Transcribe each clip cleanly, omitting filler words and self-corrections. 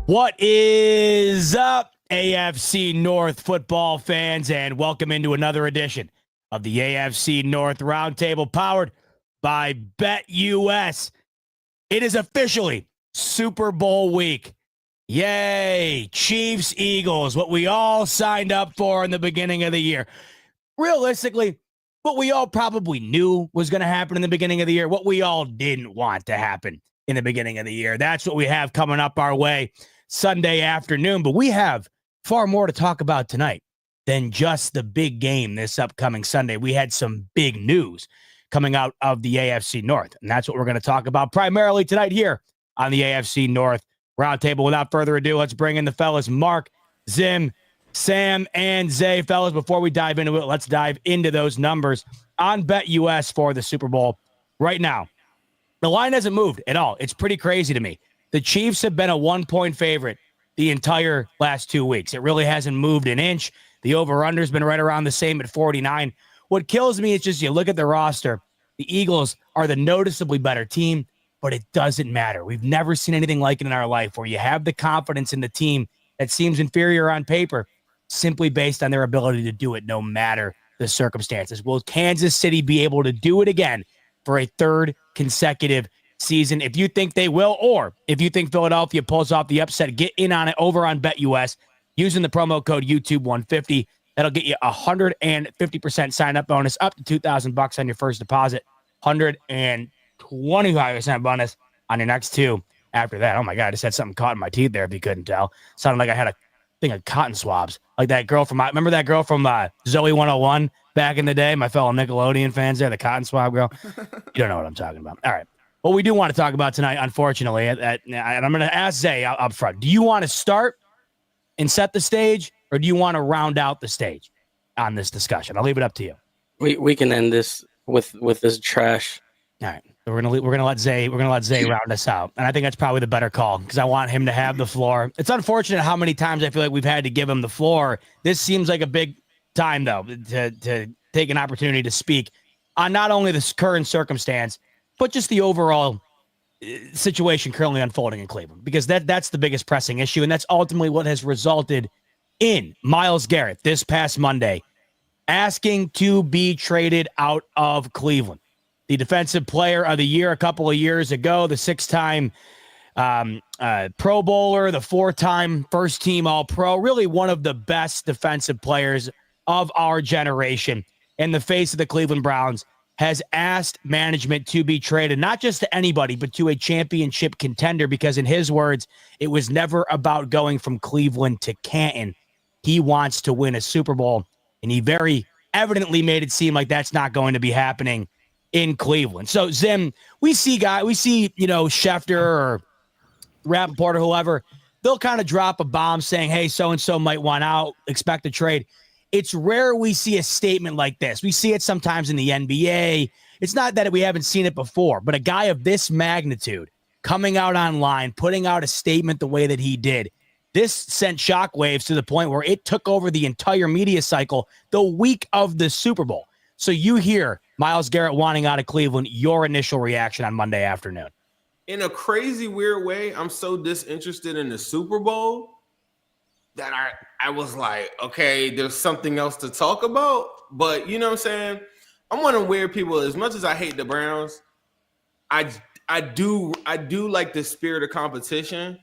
What is up, AFC North football fans, and welcome into another edition of the AFC North Roundtable, powered by BetUS. It is officially Super Bowl week. Yay, Chiefs, Eagles, what we all signed up for in the beginning of the year. Realistically, what we all probably knew was going to happen in the beginning of the year, what we all didn't want to happen in the beginning of the year. That's what we have coming up our way Sunday afternoon. But we have far more to talk about tonight than just the big game this upcoming Sunday. We had some big news coming out of the AFC North, and that's what we're going to talk about primarily tonight here on the AFC North Roundtable. Without further ado, let's bring in the fellas, Mark, Zim, Sam, and Zay. Fellas, before we dive into it, let's dive into those numbers on BetUS for the Super Bowl right now. The line hasn't moved at all. It's pretty crazy to me. The Chiefs have been a 1-point favorite the entire last 2 weeks. It really hasn't moved an inch. The over-under has been right around the same at 49. What kills me is just you look at the roster. The Eagles are the noticeably better team, but it doesn't matter. We've never seen anything like it in our life where you have the confidence in the team that seems inferior on paper simply based on their ability to do it no matter the circumstances. Will Kansas City be able to do it again for a third consecutive season? If you think they will, or if you think Philadelphia pulls off the upset, get in on it over on BetUS using the promo code YouTube150. That'll get you 150% sign-up bonus, up to $2,000 on your first deposit, 125% bonus on your next two after that. Oh my God, I just had something caught in my teeth there if you couldn't tell. Sounded like I had a thing of cotton swabs. Like that girl from, remember that girl from Zoe 101 back in the day? My fellow Nickelodeon fans there, the cotton swab girl. You don't know what I'm talking about. All right. What we do want to talk about tonight, unfortunately, and I'm going to ask Zay up front, do you want to start and set the stage, or do you want to round out the stage on this discussion? I'll leave it up to you. We can end this with this trash. All right. So we're gonna let Zay round us out, and I think that's probably the better call because I want him to have the floor. It's unfortunate how many times I feel like we've had to give him the floor. This seems like a big time though to take an opportunity to speak on not only the current circumstance but just the overall situation currently unfolding in Cleveland, because that's the biggest pressing issue, and that's ultimately what has resulted in Myles Garrett this past Monday asking to be traded out of Cleveland. The defensive player of the year a couple of years ago, the 6-time Pro Bowler, the 4-time first-team All-Pro, really one of the best defensive players of our generation, in the face of the Cleveland Browns, has asked management to be traded, not just to anybody, but to a championship contender, because in his words, it was never about going from Cleveland to Canton. He wants to win a Super Bowl, and he very evidently made it seem like that's not going to be happening in Cleveland. So, Zim, we see, Schefter or Rappaport or whoever, they'll kind of drop a bomb saying, hey, so-and-so might want out, expect a trade. It's rare we see a statement like this. We see it sometimes in the NBA. It's not that we haven't seen it before, but a guy of this magnitude coming out online, putting out a statement the way that he did, this sent shockwaves to the point where it took over the entire media cycle the week of the Super Bowl. So you hear Myles Garrett wanting out of Cleveland, your initial reaction on Monday afternoon? In a crazy, weird way, I'm so disinterested in the Super Bowl that I was like, okay, there's something else to talk about. But you know what I'm saying? I'm one of the weird people. As much as I hate the Browns, I do like the spirit of competition.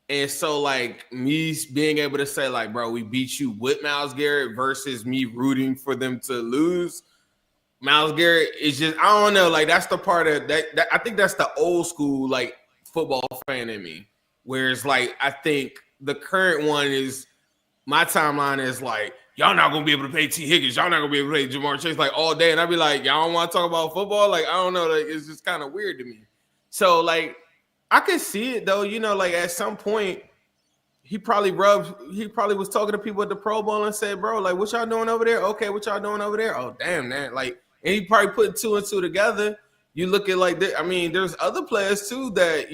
And so like me being able to say like, bro, we beat you with Myles Garrett versus me rooting for them to lose. Myles Garrett is just, I don't know, like that's the part of that I think that's the old school like football fan in me. Whereas like I think the current one is, my timeline is like, y'all not gonna be able to pay T. Higgins, y'all not gonna be able to play Jamar Chase like all day, and I'd be like, y'all don't want to talk about football? Like I don't know, like it's just kind of weird to me. So like I could see it though, like at some point he probably was talking to people at the Pro Bowl and said, bro, like what y'all doing over there? Okay, what y'all doing over there? Oh damn, man, like, and he probably put 2 and 2 together. You look at like I mean, there's other players too that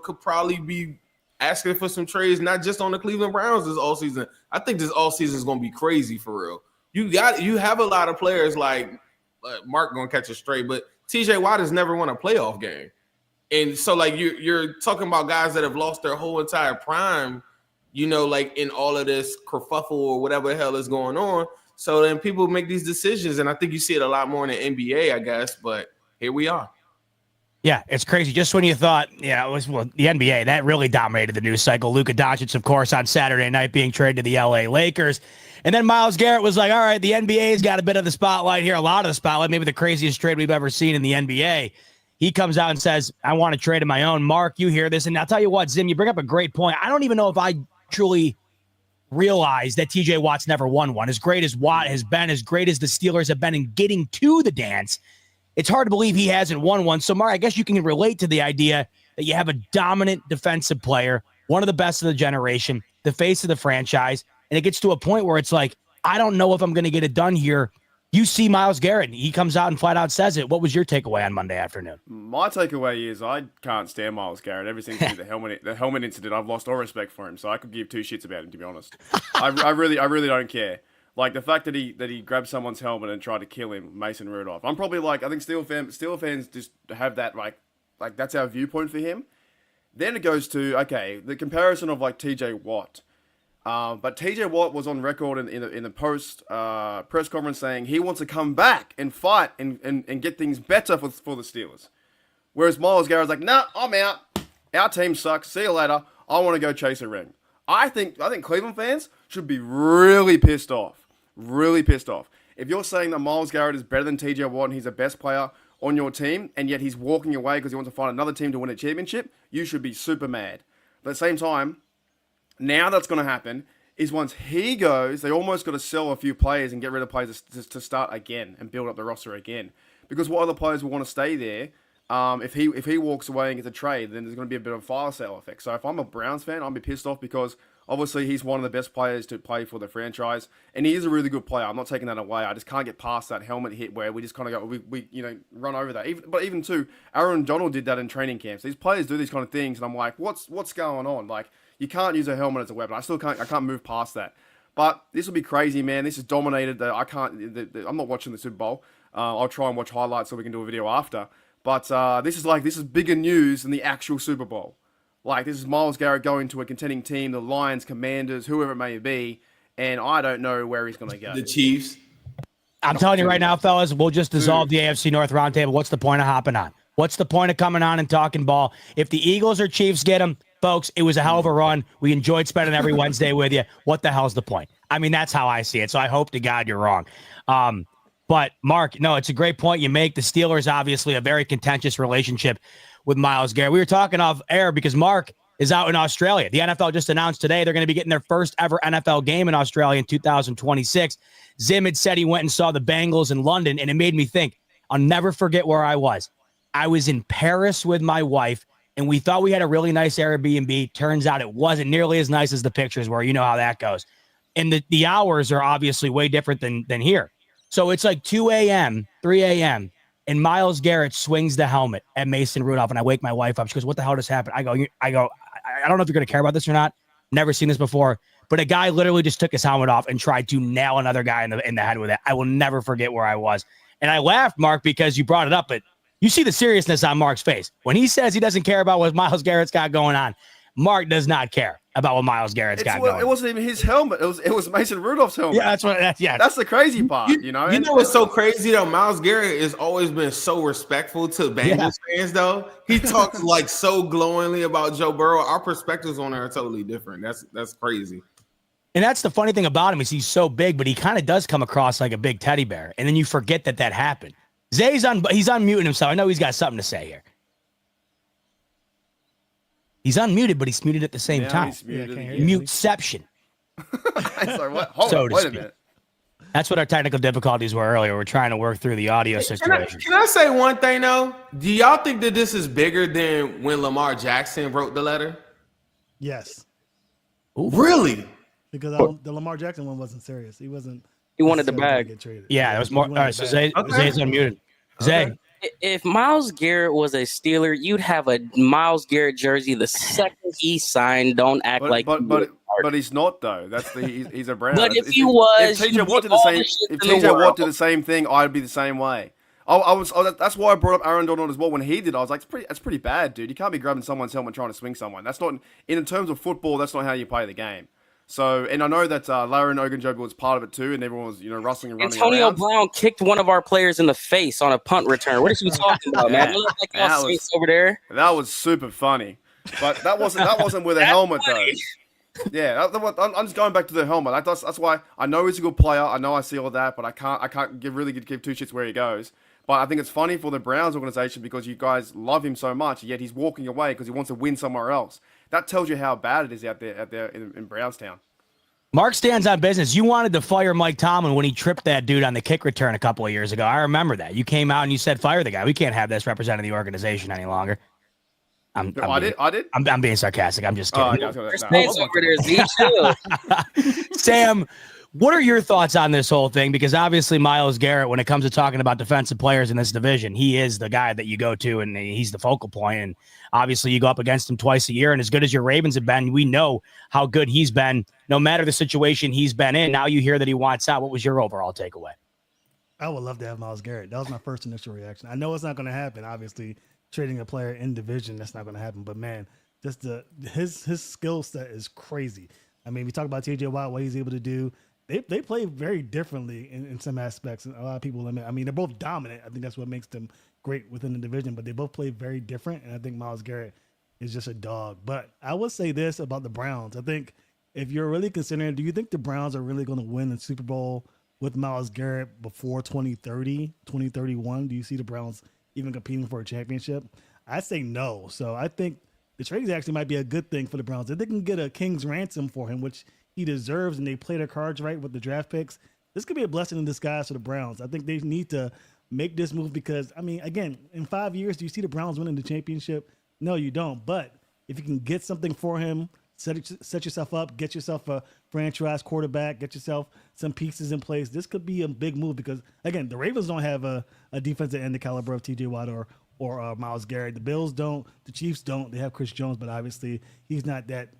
could probably be asking for some trades, not just on the Cleveland Browns this all season. I think this all season is going to be crazy for real. You have a lot of players like Mark going to catch a straight, but TJ Watt has never won a playoff game. And so like you're talking about guys that have lost their whole entire prime like in all of this kerfuffle or whatever the hell is going on. So then people make these decisions, and I think you see it a lot more in the NBA, I guess. But here we are. Yeah, it's crazy. Just when you thought, the NBA, that really dominated the news cycle. Luka Doncic, of course, on Saturday night being traded to the LA Lakers. And then Myles Garrett was like, all right, the NBA's got a bit of the spotlight here, a lot of the spotlight, maybe the craziest trade we've ever seen in the NBA. He comes out and says, I want to trade of my own. Mark, you hear this. And I'll tell you what, Zim, you bring up a great point. I don't even know if I truly realized that TJ Watt's never won one. As great as Watt has been, as great as the Steelers have been in getting to the dance, it's hard to believe he hasn't won one. So, Mark, I guess you can relate to the idea that you have a dominant defensive player, one of the best of the generation, the face of the franchise, and it gets to a point where it's like, I don't know if I'm going to get it done here. You see Myles Garrett, and he comes out and flat out says it. What was your takeaway on Monday afternoon? My takeaway is I can't stand Myles Garrett. Ever since the helmet incident, I've lost all respect for him. So I could give two shits about him, to be honest. I really don't care. Like the fact that he grabbed someone's helmet and tried to kill him, Mason Rudolph. I'm probably like, I think Steelers fans just have that like that's our viewpoint for him. Then it goes to, okay, the comparison of like TJ Watt. But TJ Watt was on record in the post press conference saying he wants to come back and fight and get things better for the Steelers. Whereas Myles Garrett's like, nah, I'm out. Our team sucks. See you later. I want to go chase a ring. I think Cleveland fans should be really pissed off. Really pissed off. If you're saying that Myles Garrett is better than TJ Watt and he's the best player on your team, and yet he's walking away because he wants to find another team to win a championship, you should be super mad. But at the same time, now that's going to happen is once he goes, they almost got to sell a few players and get rid of players to start again and build up the roster again. Because what other players will want to stay there? If he walks away and gets a trade, then there's going to be a bit of a fire sale effect. So if I'm a Browns fan, I'll be pissed off because obviously he's one of the best players to play for the franchise, and he is a really good player. I'm not taking that away. I just can't get past that helmet hit where we just kind of go, we run over that. Even too, Aaron Donald did that in training camps. These players do these kind of things, and I'm like, what's going on? Like, you can't use a helmet as a weapon. I can't move past that. But this will be crazy, man. This is dominated. I'm not watching the Super Bowl. I'll try and watch highlights so we can do a video after. But this is bigger news than the actual Super Bowl. Like, this is Myles Garrett going to a contending team, the Lions, Commanders, whoever it may be, and I don't know where he's going to go. The Chiefs. I'm telling you right now, fellas, we'll just dissolve the AFC North Roundtable. What's the point of hopping on? What's the point of coming on and talking ball? If the Eagles or Chiefs get them, folks, it was a hell of a run. We enjoyed spending every Wednesday with you. What the hell's the point? I mean, that's how I see it, so I hope to God you're wrong. But, Mark, no, it's a great point you make. The Steelers, obviously, a very contentious relationship with Myles Garrett. We were talking off air because Mark is out in Australia. The NFL just announced today they're going to be getting their first ever NFL game in Australia in 2026. Zim had said he went and saw the Bengals in London, and it made me think, I'll never forget where I was. I was in Paris with my wife, and we thought we had a really nice Airbnb. Turns out it wasn't nearly as nice as the pictures were. You know how that goes. And the hours are obviously way different than here. So it's like 2 a.m., 3 a.m., and Myles Garrett swings the helmet at Mason Rudolph, and I wake my wife up. She goes, what the hell just happened? I go, I don't know if you're going to care about this or not. Never seen this before. But a guy literally just took his helmet off and tried to nail another guy in the head with it. I will never forget where I was. And I laughed, Mark, because you brought it up, but you see the seriousness on Mark's face. When he says he doesn't care about what Myles Garrett's got going on, Mark does not care about what Myles Garrett's got going on. It wasn't even his helmet. It was Mason Rudolph's helmet. Yeah, that's the crazy part, You know what's so crazy, though? Myles Garrett has always been so respectful to Bengals fans, though. He talks like so glowingly about Joe Burrow. Our perspectives on it are totally different. That's crazy. And that's the funny thing about him is he's so big, but he kind of does come across like a big teddy bear. And then you forget that happened. Zay's he's unmuting himself. I know he's got something to say here. He's unmuted, but he's muted at the same time. Muteception. Sorry, what? Hold on, wait a minute. That's what our technical difficulties were earlier. We're trying to work through the audio situation. Can I say one thing, though? Do y'all think that this is bigger than when Lamar Jackson wrote the letter? Yes. Ooh. Really? Because the Lamar Jackson one wasn't serious. He wasn't. He wanted the bag. Yeah, it was more. All right, so Zay's unmuted. Zay. If Myles Garrett was a Steeler, you'd have a Myles Garrett jersey the second he signed. Don't act like. But he's not though. He's a Brown. But if he was, if TJ Watt did the same thing, I'd be the same way. That's why I brought up Aaron Donald as well. When he did, I was like, that's pretty bad, dude. You can't be grabbing someone's helmet trying to swing someone. That's not in terms of football. That's not how you play the game. So, and I know that Larry Ogunjobi was part of it too, and everyone was, rustling and running Antonio around. Brown kicked one of our players in the face on a punt return. What are you talking about, man? Look like y'all Saints over there. That was super funny, but that wasn't with a helmet funny. though. Yeah, I'm just going back to the helmet. That's why I know he's a good player. I know I see all that, but I can't give two shits where he goes. But I think it's funny for the Browns organization because you guys love him so much, yet he's walking away because he wants to win somewhere else. That tells you how bad it is out there in Brownstown. Mark stands on business. You wanted to fire Mike Tomlin when he tripped that dude on the kick return a couple of years ago. I remember that. You came out and you said, fire the guy. We can't have this representing the organization any longer. I did? I'm being sarcastic. I'm just kidding. Over there, Z. Chill. Sam, what are your thoughts on this whole thing? Because obviously Myles Garrett, when it comes to talking about defensive players in this division, he is the guy that you go to and he's the focal point. And obviously you go up against him twice a year. And as good as your Ravens have been, we know how good he's been, no matter the situation he's been in. Now you hear that he wants out. What was your overall takeaway? I would love to have Myles Garrett. That was my first initial reaction. I know it's not going to happen. Obviously, trading a player in division, that's not going to happen. But man, just his skill set is crazy. I mean, we talk about TJ Watt, what he's able to do. They play very differently in some aspects. And a lot of people, I mean, they're both dominant. I think that's what makes them great within the division. But they both play very different. And I think Myles Garrett is just a dog. But I would say this about the Browns. I think if you're really considering, do you think the Browns are really going to win the Super Bowl with Myles Garrett before 2030, 2031? Do you see the Browns even competing for a championship? I say no. So I think the trade actually might be a good thing for the Browns. If they can get a king's ransom for him, which he deserves, and they play their cards right with the draft picks, this could be a blessing in disguise for the Browns. I think they need to make this move because, I mean, again, in 5 years, do you see the Browns winning the championship? No, you don't. But if you can get something for him, set yourself up, get yourself a franchise quarterback, get yourself some pieces in place, this could be a big move because, again, the Ravens don't have a defensive end the caliber of TJ Watt or Myles Garrett. The Bills don't. The Chiefs don't. They have Chris Jones, but obviously he's not that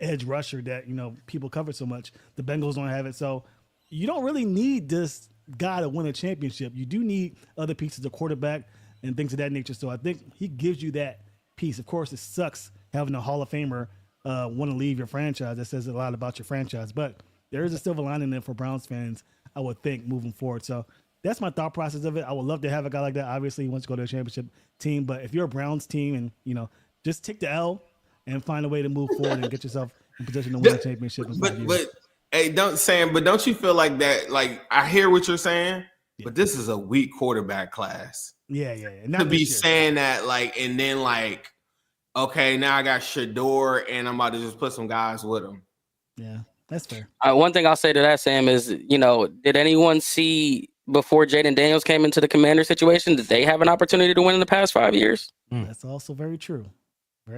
edge rusher that, people cover so much. The Bengals don't have it. So you don't really need this guy to win a championship. You do need other pieces, the quarterback and things of that nature. So I think he gives you that piece. Of course, it sucks having a Hall of Famer want to leave your franchise. That says a lot about your franchise. But there is a silver lining there for Browns fans, I would think, moving forward. So that's my thought process of it. I would love to have a guy like that. Obviously, he wants to go to a championship team. But if you're a Browns team and, just take the L and find a way to move forward and get yourself in position to win a championship. But hey, don't you feel like that? Like, I hear what you're saying, but this is a weak quarterback class. Yeah. To be saying that, and then okay, now I got Shador, and I'm about to just put some guys with him. Yeah, that's fair. One thing I'll say to that, Sam, is, did anyone see before Jaden Daniels came into the Commander situation, did they have an opportunity to win in the past 5 years? That's also very true.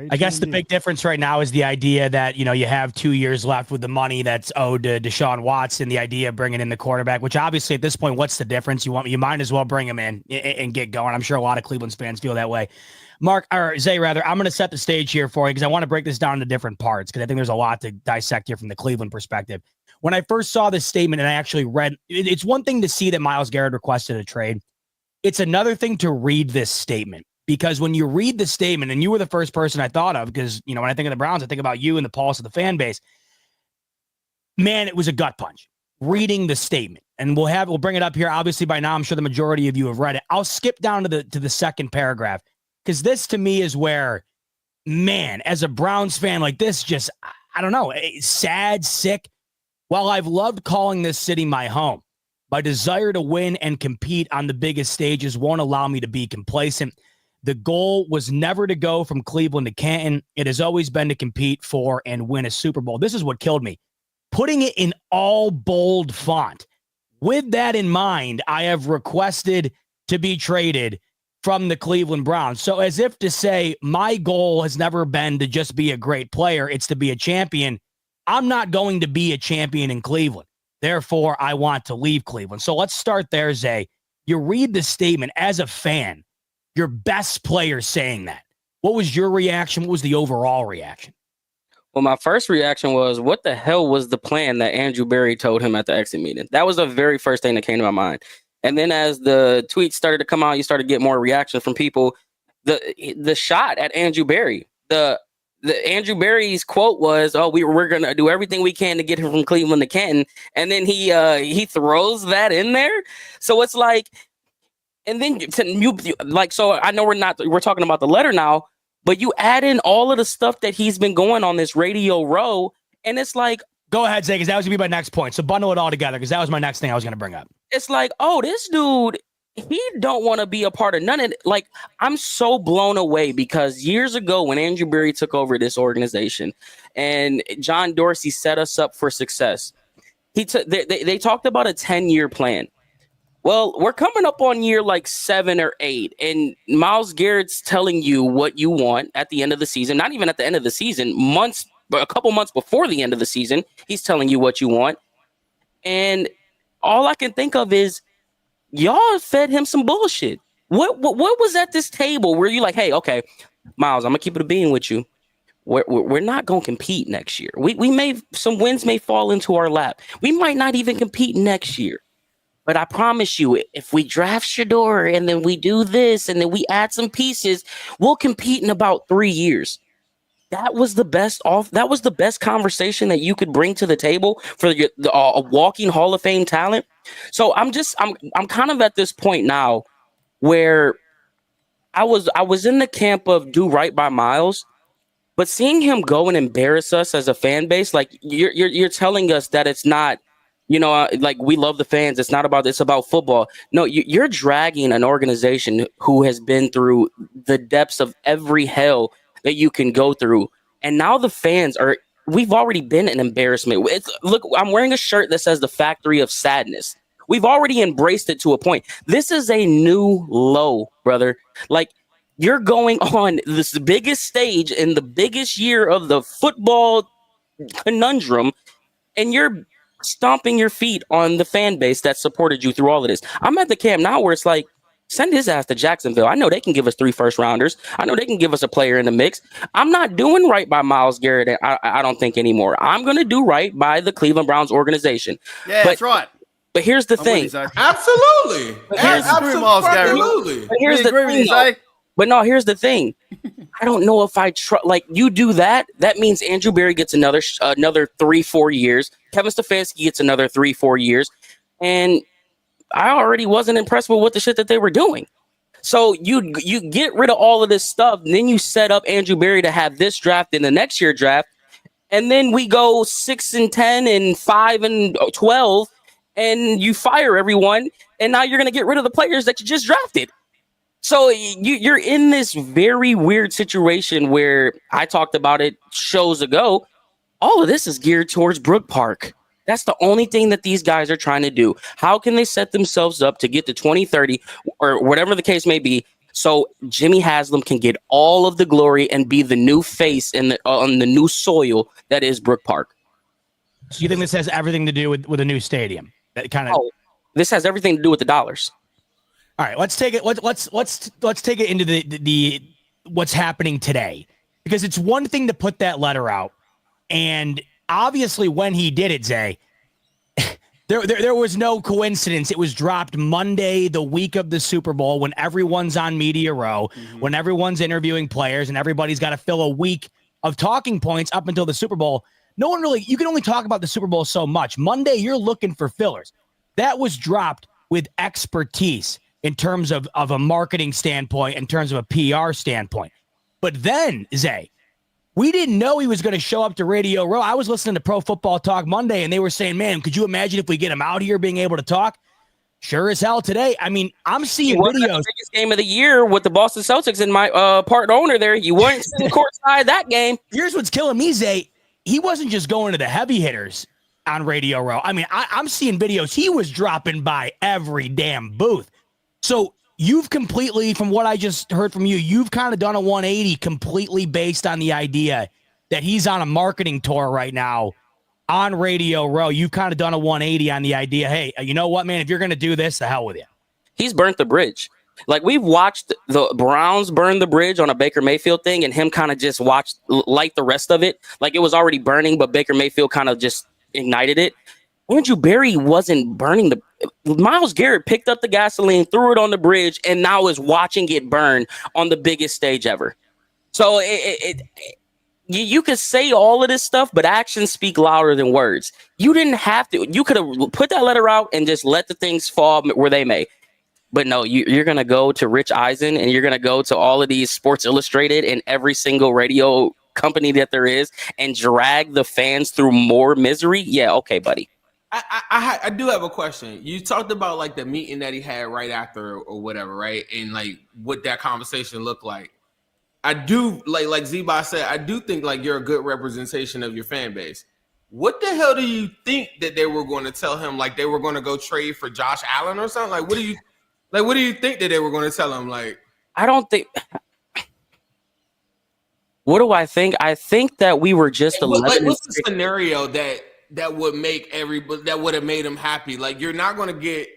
I guess the big difference right now is the idea that, you have 2 years left with the money that's owed to Deshaun Watson, the idea of bringing in the quarterback, which obviously at this point, what's the difference? You might as well bring him in and get going. I'm sure a lot of Cleveland fans feel that way. Zay, I'm going to set the stage here for you because I want to break this down into different parts because I think there's a lot to dissect here from the Cleveland perspective. When I first saw this statement and I actually read, it's one thing to see that Myles Garrett requested a trade. It's another thing to read this statement. Because when you read the statement, and you were the first person I thought of, because, when I think of the Browns, I think about you and the pulse of the fan base. Man, it was a gut punch reading the statement. And we'll bring it up here. Obviously, by now, I'm sure the majority of you have read it. I'll skip down to the second paragraph, because this to me is where, man, as a Browns fan, this just, I don't know, sad, sick. While I've loved calling this city my home, my desire to win and compete on the biggest stages won't allow me to be complacent. The goal was never to go from Cleveland to Canton. It has always been to compete for and win a Super Bowl. This is what killed me. Putting it in all bold font. With that in mind, I have requested to be traded from the Cleveland Browns. So as if to say, my goal has never been to just be a great player. It's to be a champion. I'm not going to be a champion in Cleveland. Therefore, I want to leave Cleveland. So let's start there, Zay. You read the statement as a fan. Your best player saying that. What was your reaction? What was the overall reaction? Well, my first reaction was, what the hell was the plan that Andrew Berry told him at the exit meeting? That was the very first thing that came to my mind. And then as the tweets started to come out, you started to get more reaction from people. The shot at Andrew Berry, the Andrew Berry's quote was, "Oh, we're gonna do everything we can to get him from Cleveland to Canton," and then he throws that in there. So it's like, and then so I know we're talking about the letter now, but you add in all of the stuff that he's been going on this Radio Row, and it's like, go ahead, Zay, because that was gonna be my next point. So bundle it all together, because that was my next thing I was gonna bring up. It's like, oh, this dude, he don't want to be a part of none of it. Like, I'm so blown away because years ago when Andrew Berry took over this organization and John Dorsey set us up for success, they talked about a 10-year plan. Well, we're coming up on year like 7 or 8, and Myles Garrett's telling you what you want at the end of the season. Not even at the end of the season, a couple months before the end of the season, he's telling you what you want. And all I can think of is, y'all fed him some bullshit. What was at this table where you like, hey, okay, Myles, I'm gonna keep it a bean with you. We're not gonna compete next year. Some wins may fall into our lap. We might not even compete next year. But I promise you, if we draft Shador and then we do this and then we add some pieces, we'll compete in about 3 years. That was the best conversation that you could bring to the table for a walking Hall of Fame talent. So I'm kind of at this point now where I was in the camp of do right by Myles, but seeing him go and embarrass us as a fan base, like you're telling us that it's not, like we love the fans. It's about football. No, you're dragging an organization who has been through the depths of every hell that you can go through. And now the fans we've already been an embarrassment. Look, I'm wearing a shirt that says the Factory of Sadness. We've already embraced it to a point. This is a new low, brother. Like, you're going on this biggest stage in the biggest year of the football conundrum, and you're stomping your feet on the fan base that supported you through all of this. I'm at the camp now where it's like, send his ass to Jacksonville. I know they can give us 3 first-rounders. I know they can give us a player in the mix. I'm not doing right by Myles Garrett, I don't think, anymore. I'm going to do right by the Cleveland Browns organization. Yeah, that's right. But here's the thing. Absolutely. Absolutely. But here's the thing. But no, here's the thing. I don't know if I trust. Like, you do that, that means Andrew Berry gets another 3-4 years. Kevin Stefanski gets another 3-4 years. And I already wasn't impressed with what the shit that they were doing. So you get rid of all of this stuff, and then you set up Andrew Berry to have this draft in the next year draft, and then we go 6-10 and 5-12, and you fire everyone, and now you're gonna get rid of the players that you just drafted. So you're in this very weird situation where I talked about it shows ago. All of this is geared towards Brook Park. That's the only thing that these guys are trying to do. How can they set themselves up to get to 2030 or whatever the case may be, so Jimmy Haslam can get all of the glory and be the new face on the new soil that is Brook Park? So you think this has everything to do with a new stadium? That kind of. Oh, this has everything to do with the dollars. All right, let's take it. Let's take it into the what's happening today, because it's one thing to put that letter out, and obviously when he did it, Zay, there was no coincidence. It was dropped Monday, the week of the Super Bowl, when everyone's on Media Row, when everyone's interviewing players, and everybody's got to fill a week of talking points up until the Super Bowl. You can only talk about the Super Bowl so much. Monday, you're looking for fillers. That was dropped with expertise in terms of a marketing standpoint, in terms of a PR standpoint. But then, Zay, we didn't know he was going to show up to Radio Row. I was listening to Pro Football Talk Monday, and they were saying, man, could you imagine if we get him out here being able to talk? Sure as hell today. I mean, I'm seeing videos. The biggest game of the year with the Boston Celtics and my partner owner there. You weren't sitting courtside that game. Here's what's killing me, Zay. He wasn't just going to the heavy hitters on Radio Row. I mean, I'm seeing videos. He was dropping by every damn booth. So you've completely, from what I just heard from you, you've kind of done a 180 completely based on the idea that he's on a marketing tour right now on Radio Row. You've kind of done a 180 on the idea, hey, you know what, man, if you're going to do this, the hell with you. He's burnt the bridge. Like, we've watched the Browns burn the bridge on a Baker Mayfield thing, and him kind of just light the rest of it. Like, it was already burning, but Baker Mayfield kind of just ignited it. Andrew Berry wasn't burning Myles Garrett picked up the gasoline, threw it on the bridge, and now is watching it burn on the biggest stage ever. So you could say all of this stuff, but actions speak louder than words. You didn't have to. You could have put that letter out and just let the things fall where they may. But no, you're going to go to Rich Eisen and you're going to go to all of these Sports Illustrated and every single radio company that there is and drag the fans through more misery. Yeah, okay, buddy. I do have a question. You talked about like the meeting that he had right after or whatever, right? And like what that conversation looked like. I do like Z-Bot said, I do think like you're a good representation of your fan base. What the hell do you think that they were going to tell him? Like they were going to go trade for Josh Allen or something? Like what do you think that they were going to tell him? Like I don't think. What do I think? I think that we were just 11. What's the scenario that would make everybody that would have made him happy? Like you're not going to get.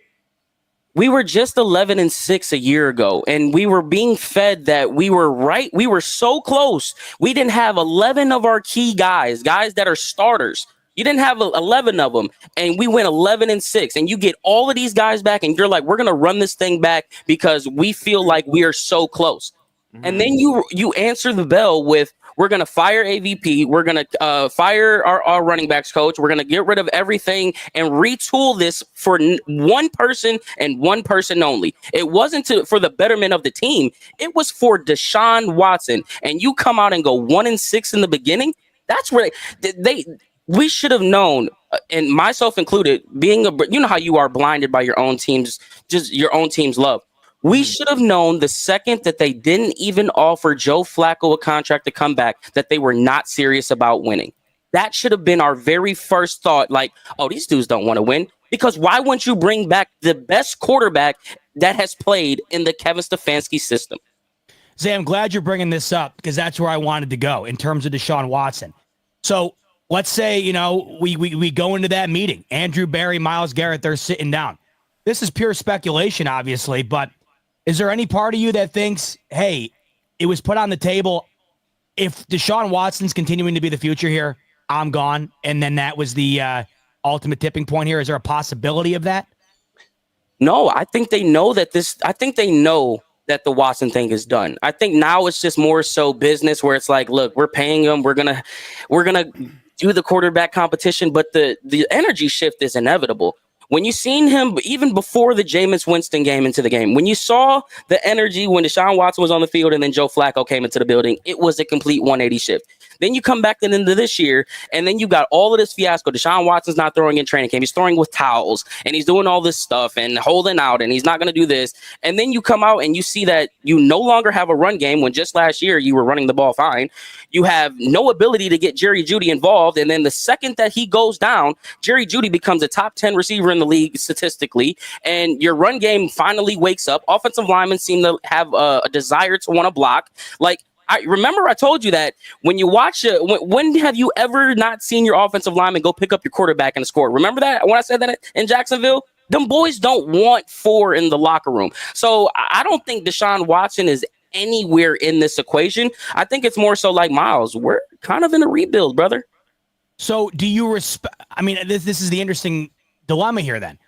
We were just 11-6 a year ago, and we were being fed that we were right. We were so close. We didn't have 11 of our key guys that are starters. You didn't have 11 of them, and we went 11-6. And you get all of these guys back, and you're like, we're gonna run this thing back because we feel like we are so close. Mm-hmm. And then you answer the bell with, we're going to fire AVP. We're going to fire our running backs coach. We're going to get rid of everything and retool this for one person and one person only. It wasn't for the betterment of the team. It was for Deshaun Watson. And you come out and go 1-6 in the beginning. That's where we should have known, and myself included, you know how you are blinded by your own team's, just your own team's love. We should have known the second that they didn't even offer Joe Flacco a contract to come back that they were not serious about winning. That should have been our very first thought. Like, oh, these dudes don't want to win. Because why wouldn't you bring back the best quarterback that has played in the Kevin Stefanski system? Zay, I'm glad you're bringing this up because that's where I wanted to go in terms of Deshaun Watson. So let's say, we go into that meeting. Andrew Berry, Myles Garrett, they're sitting down. This is pure speculation, obviously, but is there any part of you that thinks, hey, it was put on the table, if Deshaun Watson's continuing to be the future here, I'm gone, and then that was the ultimate tipping point here? Is there a possibility of that? No, I think they know that that the Watson thing is done. I think now it's just more so business where it's like, look, we're paying him. We're gonna do the quarterback competition, but the energy shift is inevitable. When you seen him, even before the Jameis Winston game into the game, when you saw the energy when Deshaun Watson was on the field and then Joe Flacco came into the building, it was a complete 180 shift. Then you come back into this year, and then you got all of this fiasco. Deshaun Watson's not throwing in training camp. He's throwing with towels, and he's doing all this stuff and holding out, and he's not going to do this. And then you come out and you see that you no longer have a run game when just last year you were running the ball fine. You have no ability to get Jerry Jeudy involved. And then the second that he goes down, Jerry Jeudy becomes a top 10 receiver in the league statistically. And your run game finally wakes up. Offensive linemen seem to have a desire to want to block. Like, I remember I told you that when you watch it, when have you ever not seen your offensive lineman go pick up your quarterback and score? Remember that when I said that in Jacksonville? Them boys don't want 4 in the locker room. So I don't think Deshaun Watson is anywhere in this equation. I think it's more so like, Myles, we're kind of in a rebuild, brother. So do you respect? I mean, this is the interesting dilemma here then.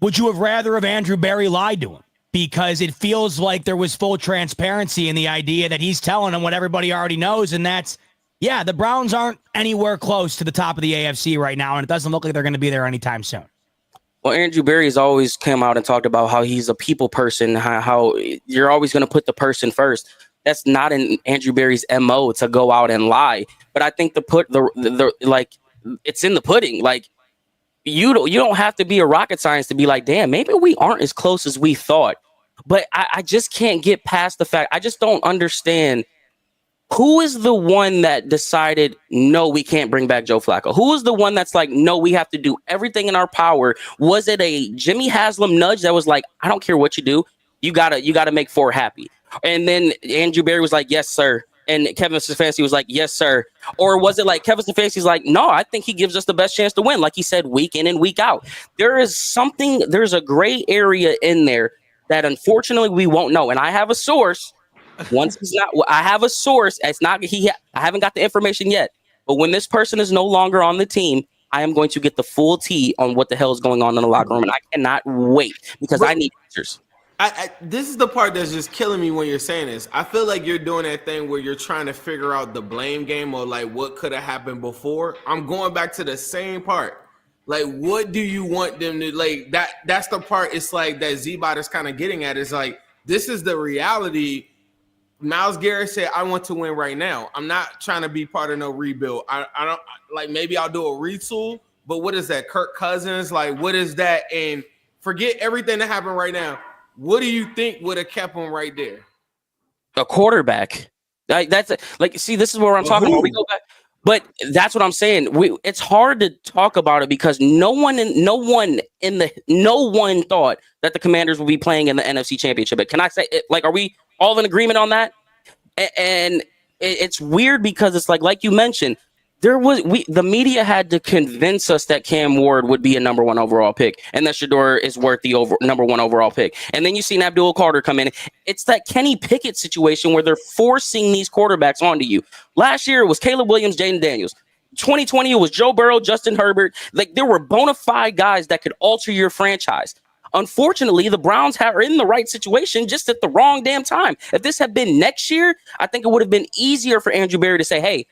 Would you have rather have Andrew Berry lied to him? Because it feels like there was full transparency in the idea that he's telling him what everybody already knows. And that's, yeah, the Browns aren't anywhere close to the top of the AFC right now. And it doesn't look like they're going to be there anytime soon. Well, Andrew Berry has always come out and talked about how he's a people person, how you're always going to put the person first. That's not in Andrew Berry's MO to go out and lie. But I think it's in the pudding. Like, you don't have to be a rocket science to be like, damn, maybe we aren't as close as we thought. But I just can't get past the fact. I just don't understand. Who is the one that decided, no, we can't bring back Joe Flacco? Who is the one that's like, no, we have to do everything in our power? Was it a Jimmy Haslam nudge that was like, I don't care what you do, you gotta make 4 happy? And then Andrew Berry was like, yes, sir. And Kevin Stefanski was like, yes, sir. Or was it like Kevin Stefanski's like, no, I think he gives us the best chance to win, like he said, week in and week out. There's a gray area in there that unfortunately we won't know. And I have a source. I have a source. I haven't got the information yet. But when this person is no longer on the team, I am going to get the full tea on what the hell is going on in the locker room, and I cannot wait because I need answers. This is the part that's just killing me when you're saying this. I feel like you're doing that thing where you're trying to figure out the blame game or like what could have happened before. I'm going back to the same part. Like, what do you want them to like? That's the part. It's like that Z-Bot is kind of getting at. It's like, this is the reality. Myles Garrett said, I want to win right now. I'm not trying to be part of no rebuild. I don't like, maybe I'll do a retool, but what is that? Kirk Cousins? Like, what is that? And forget everything that happened right now. What do you think would have kept him right there? A quarterback. That's like, see, this is where I'm talking about. We go back, but that's what I'm saying. It's hard to talk about it because no one thought that the Commanders would be playing in the NFC Championship. But can I say, like, are we all in agreement on that? And it's weird because it's like you mentioned, the media had to convince us that Cam Ward would be a number 1 overall pick and that Shedeur is worth the number 1 overall pick. And then you see Abdul Carter come in. It's that Kenny Pickett situation where they're forcing these quarterbacks onto you. Last year it was Caleb Williams, Jaden Daniels. 2020 it was Joe Burrow, Justin Herbert. Like, there were bona fide guys that could alter your franchise. Unfortunately, the Browns are in the right situation just at the wrong damn time. If this had been next year, I think it would have been easier for Andrew Berry to say, hey,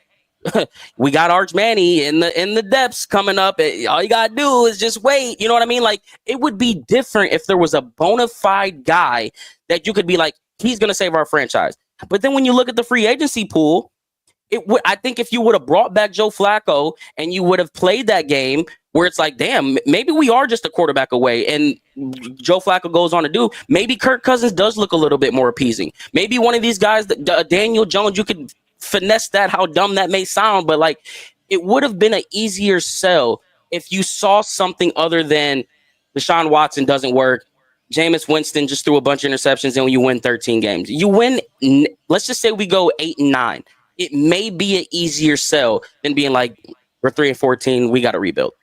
we got Arch Manny in the depths coming up. All you gotta do is just wait. You know what I mean? Like, it would be different if there was a bona fide guy that you could be like, he's gonna save our franchise. But then when you look at the free agency pool, I think if you would have brought back Joe Flacco and you would have played that game where it's like, damn, maybe we are just a quarterback away, and Joe Flacco goes on to do, maybe Kirk Cousins does look a little bit more appeasing. Maybe one of these guys, Daniel Jones, you could finesse that, how dumb that may sound, but like, it would have been an easier sell if you saw something other than Deshaun Watson doesn't work. Jameis Winston just threw a bunch of interceptions and you win 13 games. You win, let's just say we go 8-9. It may be an easier sell than being like, we're 3-14, we got to rebuild.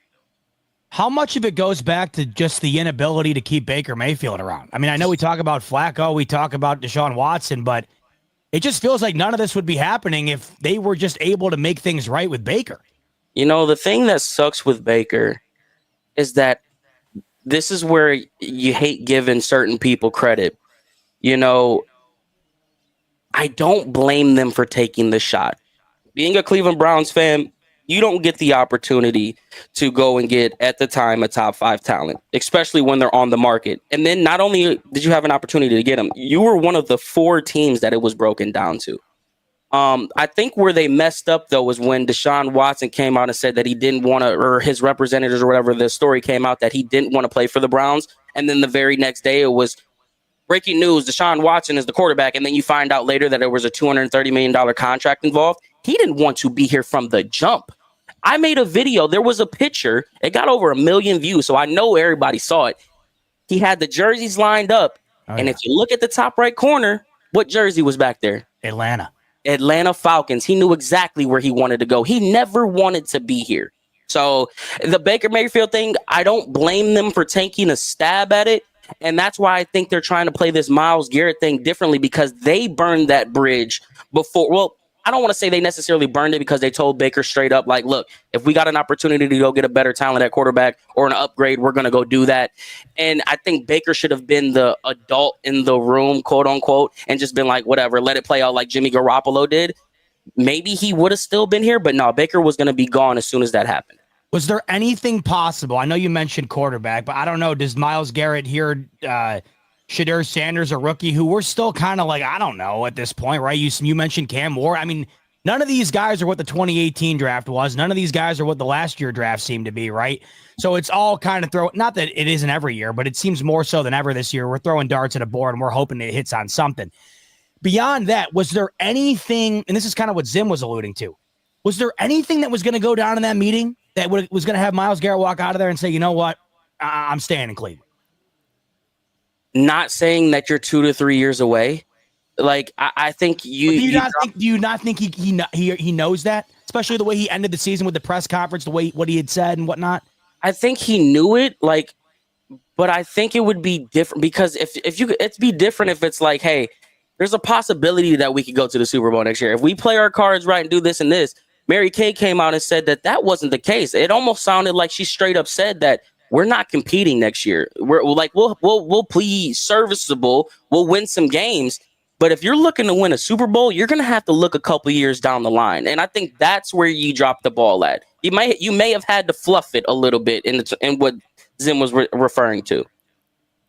How much of it goes back to just the inability to keep Baker Mayfield around? I mean, I know we talk about Flacco, we talk about Deshaun Watson, but it just feels like none of this would be happening if they were just able to make things right with Baker. You know, the thing that sucks with Baker is that this is where you hate giving certain people credit. You know, I don't blame them for taking the shot. Being a Cleveland Browns fan, you don't get the opportunity to go and get, at the time, a top 5 talent, especially when they're on the market. And then not only did you have an opportunity to get them, you were one of the 4 teams that it was broken down to. I think where they messed up, though, was when Deshaun Watson came out and said that he didn't want to, or his representatives or whatever, the story came out that he didn't want to play for the Browns. And then the very next day it was breaking news, Deshaun Watson is the quarterback. And then you find out later that there was a $230 million contract involved. He didn't want to be here from the jump. I made a video. There was a picture. It got over 1 million views, so I know everybody saw it. He had the jerseys lined up. And if you look at the top right corner, what jersey was back there? Atlanta Falcons. He knew exactly where he wanted to go. He never wanted to be here. So the Baker Mayfield thing, I don't blame them for taking a stab at it. And that's why I think they're trying to play this Myles Garrett thing differently, because they burned that bridge before. Well, I don't want to say they necessarily burned it, because they told Baker straight up, like, look, if we got an opportunity to go get a better talent at quarterback or an upgrade, we're going to go do that. And I think Baker should have been the adult in the room, quote unquote, and just been like, whatever, let it play out like Jimmy Garoppolo did. Maybe he would have still been here, but no, Baker was going to be gone as soon as that happened. Was there anything possible? I know you mentioned quarterback, but I don't know. Does Myles Garrett here, Shedeur Sanders, a rookie who we're still kind of like, I don't know at this point, right? You mentioned Cam Ward. I mean, none of these guys are what the 2018 draft was. None of these guys are what the last year draft seemed to be, right? So it's all kind of not that it isn't every year, but it seems more so than ever this year. We're throwing darts at a board and we're hoping it hits on something. Beyond that, was there anything, and this is kind of what Zim was alluding to, was there anything that was going to go down in that meeting that was going to have Myles Garrett walk out of there and say, you know what, I'm staying in Cleveland? Not saying that you're 2 to 3 years away. Like, I think do you not think he knows that, especially the way he ended the season with the press conference, the way what he had said and whatnot? I think he knew it, like, but I think it would be different, because it'd be different if it's like, hey, there's a possibility that we could go to the Super Bowl next year. If we play our cards right and do this and this, Mary Kay came out and said that wasn't the case. It almost sounded like she straight up said that we're not competing next year. We're like, we'll play serviceable. We'll win some games. But if you're looking to win a Super Bowl, you're going to have to look a couple years down the line. And I think that's where you drop the ball at. You may have had to fluff it a little bit in what Zim was referring to.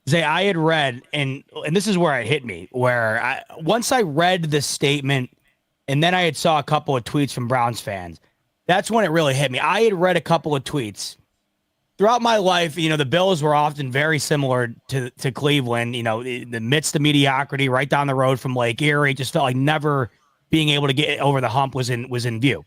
Zay, I had read, and this is where it hit me, where once I read the statement, and then I had saw a couple of tweets from Browns fans, that's when it really hit me. I had read a couple of tweets. Throughout my life, the Bills were often very similar to Cleveland, in the midst of mediocrity, right down the road from Lake Erie. It just felt like never being able to get over the hump was in view.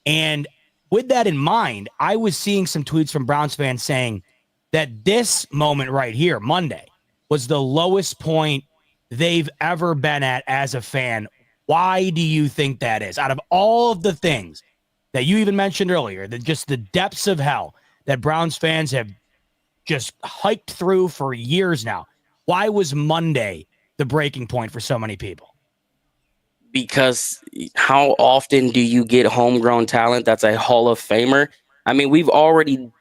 And with that in mind, I was seeing some tweets from Browns fans saying that this moment right here, Monday, was the lowest point they've ever been at as a fan. Why do you think that is? Out of all of the things that you even mentioned earlier, that just the depths of hell that Browns fans have just hiked through for years now, why was Monday the breaking point for so many people? Because how often do you get homegrown talent that's a Hall of Famer? I mean, we've already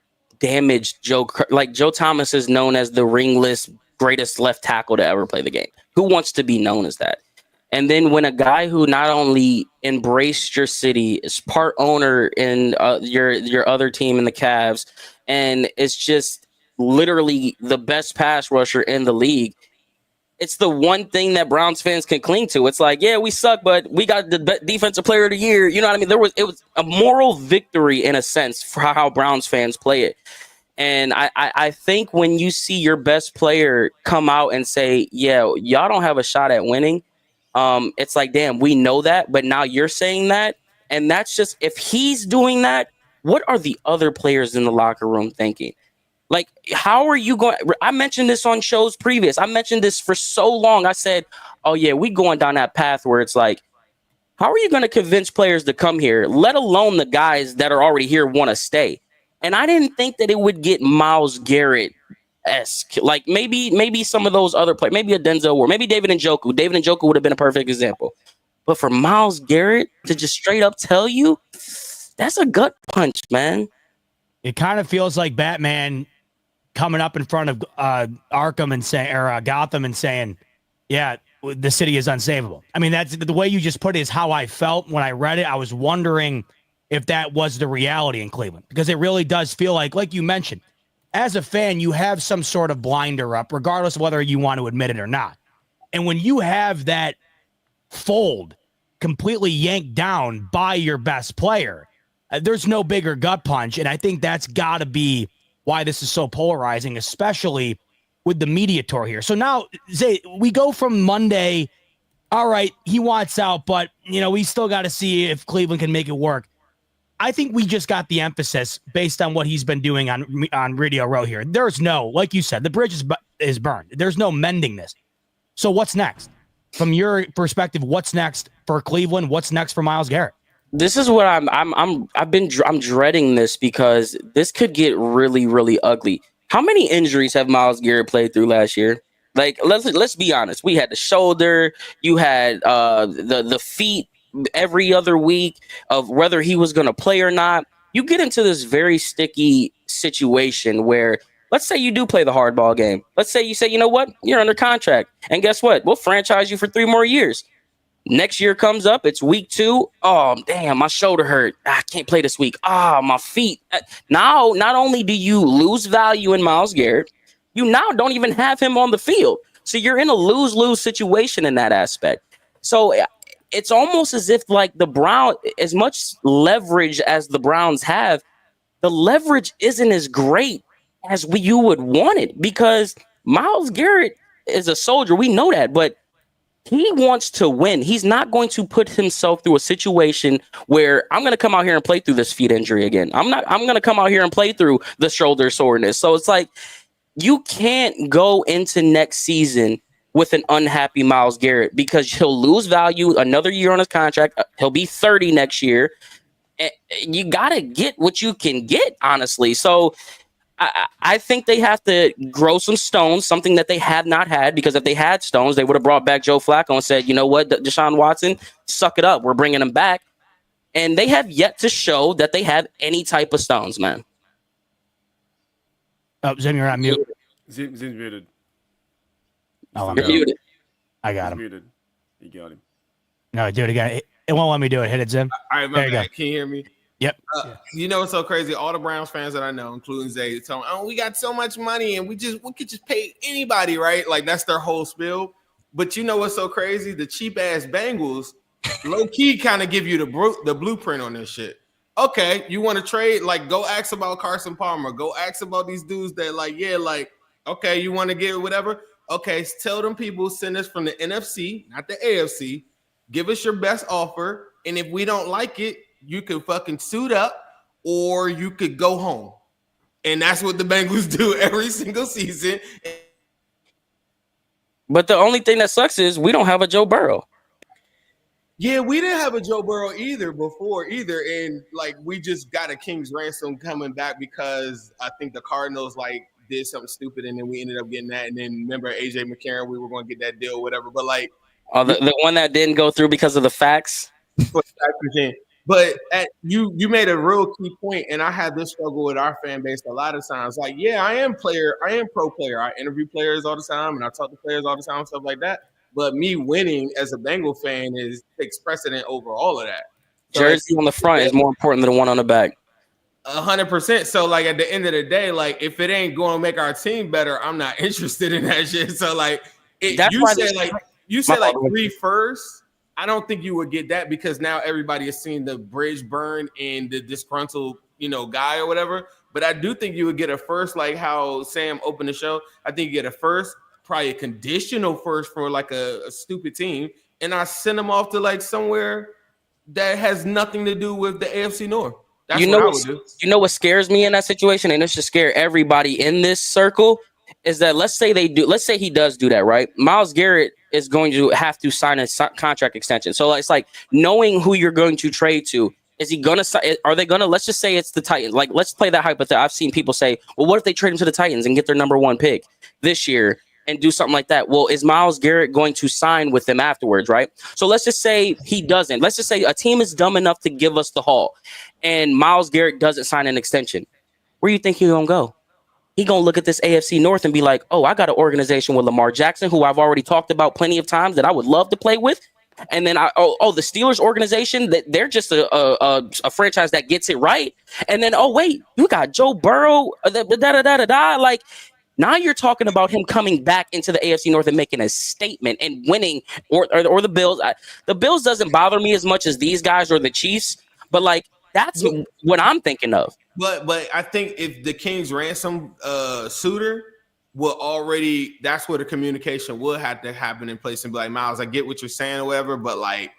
damaged Joe. Like, Joe Thomas is known as the ringless greatest left tackle to ever play the game. Who wants to be known as that? And then when a guy who not only embraced your city, is part owner in your other team in the Cavs, and is just literally the best pass rusher in the league, it's the one thing that Browns fans can cling to. It's like, yeah, we suck, but we got the defensive player of the year. You know what I mean? It was a moral victory in a sense for how Browns fans play it. And I think when you see your best player come out and say, yeah, y'all don't have a shot at winning, it's like, damn, we know that, but now you're saying that. And that's just, if he's doing that, what are the other players in the locker room thinking? Like, how are you going? I mentioned this on shows previous. I mentioned this for so long. I said, oh, yeah, we going down that path where it's like, how are you going to convince players to come here, let alone the guys that are already here want to stay? And I didn't think that it would get Myles Garrett-esque. Like, maybe some of those other players, maybe a Denzel Ward, maybe David Njoku. David Njoku would have been a perfect example. But for Myles Garrett to just straight up tell you, that's a gut punch, man. It kind of feels like Batman coming up in front of Arkham and saying, or Gotham, and saying, yeah, the city is unsavable. I mean, that's the way you just put it is how I felt when I read it. I was wondering if that was the reality in Cleveland, because it really does feel like you mentioned, as a fan, you have some sort of blinder up, regardless of whether you want to admit it or not. And when you have that fold completely yanked down by your best player, there's no bigger gut punch. And I think that's got to be why this is so polarizing, especially with the media tour here. So now, Zay, we go from Monday, all right, he wants out, but, we still got to see if Cleveland can make it work. I think we just got the emphasis based on what he's been doing on Radio Row here. There's no, like you said, the bridge is burned. There's no mending this. So what's next? From your perspective, what's next for Cleveland? What's next for Myles Garrett? This is what I'm dreading this, because this could get really, really ugly. How many injuries have Myles Garrett played through last year? Like, let's be honest. We had the shoulder, you had the feet every other week of whether he was going to play or not. You get into this very sticky situation where, let's say you do play the hardball game. Let's say you say, you know what, you're under contract, and guess what? We'll franchise you for 3 more years. Next year comes up, it's week 2. Oh, damn, my shoulder hurt. I can't play this week. My feet. Now, not only do you lose value in Myles Garrett, you now don't even have him on the field. So you're in a lose-lose situation in that aspect. So it's almost as if, like, the Browns, as much leverage as the Browns have, the leverage isn't as great as you would want it, because Myles Garrett is a soldier. We know that, but he wants to win. He's not going to put himself through a situation where I'm going to come out here and play through this feet injury again. I'm going to come out here and play through the shoulder soreness. So it's like, you can't go into next season with an unhappy Myles Garrett, because he'll lose value another year on his contract. He'll be 30 next year. And you got to get what you can get, honestly. So I think they have to grow some stones, something that they have not had, because if they had stones, they would have brought back Joe Flacco and said, you know what, Deshaun Watson, suck it up. We're bringing him back. And they have yet to show that they have any type of stones, man. Oh, Zim, you're on mute. Zim's muted. Oh, I'm You're muted. I got He's him. muted. You got him. No, do it again. It won't let me do it. Hit it, Zim. All right, There my you bad. go. Can you hear me? Yep. You know what's so crazy? All the Browns fans that I know, including Zay, tell me, "Oh, we got so much money, and we could just pay anybody, right?" Like that's their whole spiel. But you know what's so crazy? The cheap ass Bengals, low key, kind of give you the blueprint on this shit. Okay, you want to trade? Like, go ask about Carson Palmer. Go ask about these dudes that, like, yeah, like, okay, you want to get whatever. Okay, tell them people send us from the NFC, not the AFC. Give us your best offer, and if we don't like it, you can fucking suit up or you could go home. And that's what the Bengals do every single season. But the only thing that sucks is we don't have a Joe Burrow. Yeah, we didn't have a Joe Burrow before either. And like we just got a King's ransom coming back because I think the Cardinals like did something stupid and then we ended up getting that. And then remember AJ McCarron, we were going to get that deal, whatever. But like The one that didn't go through because of the facts. But you made a real key point, and I had this struggle with our fan base a lot of times. Like, yeah, I am pro player. I interview players all the time, and I talk to players all the time, stuff like that. But me winning as a Bengal fan takes precedent over all of that. So Jersey on the front is more important than the one on the back. 100%. So, like at the end of the day, like if it ain't going to make our team better, I'm not interested in that shit. So, like, you say like 3 firsts. I don't think you would get that because now everybody has seen the bridge burn and the disgruntled, guy or whatever. But I do think you would get a first, like how Sam opened the show. I think you get a first, probably a conditional first for like a stupid team. And I send them off to like somewhere that has nothing to do with the AFC North. That's what I would do. You know what scares me in that situation, and it should scare everybody in this circle, is that let's say he does do that, right? Myles Garrett is going to have to sign a contract extension. So it's like knowing who you're going to trade to. Is he going to – are they going to – let's just say it's the Titans. Like, let's play that hypothetical. I've seen people say, well, what if they trade him to the Titans and get their number 1 pick this year and do something like that? Well, is Myles Garrett going to sign with them afterwards, right? So let's just say he doesn't. Let's just say a team is dumb enough to give us the haul and Myles Garrett doesn't sign an extension. Where do you think he's going to go? He going to look at this AFC North and be like, oh, I got an organization with Lamar Jackson, who I've already talked about plenty of times that I would love to play with. And then the Steelers organization, that they're just a franchise that gets it right. And then, oh, wait, you got Joe Burrow, like now you're talking about him coming back into the AFC North and making a statement and winning or the Bills. The Bills doesn't bother me as much as these guys or the Chiefs, but like that's what I'm thinking of. But I think if the King's ransom suitor will already, that's where the communication will have to happen in place and be like, Myles, I get what you're saying or whatever, but like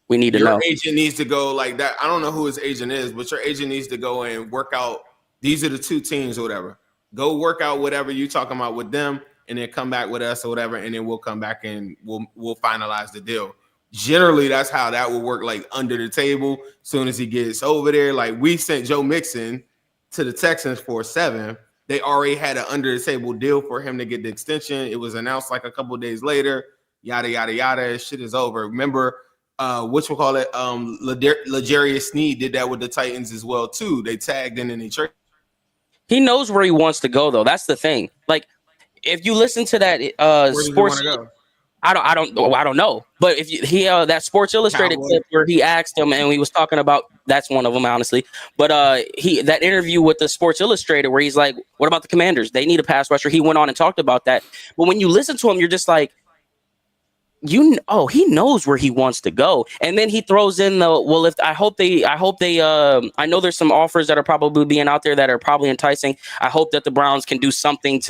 we need to know. Your agent needs to go like that. I don't know who his agent is, but your agent needs to go and work out. These are the 2 teams or whatever. Go work out whatever you're talking about with them and then come back with us or whatever. And then we'll come back and we'll finalize the deal. Generally, that's how that will work, like under the table. As soon as he gets over there, like we sent Joe Mixon to the Texans for 7. They already had an under the table deal for him to get the extension. It was announced like a couple of days later. Yada yada yada. Shit is over. Remember, L'Jarius Sneed did that with the Titans as well too. They tagged in and they traded. He knows where he wants to go though. That's the thing. Like, if you listen to that sports. I don't know. But if that Sports Illustrated clip where he asked him and he was talking about, that's one of them, honestly. But that interview with the Sports Illustrated where he's like, what about the Commanders? They need a pass rusher. He went on and talked about that. But when you listen to him, you're just like, he knows where he wants to go. And then he throws in I know there's some offers that are probably being out there that are probably enticing. I hope that the Browns can do something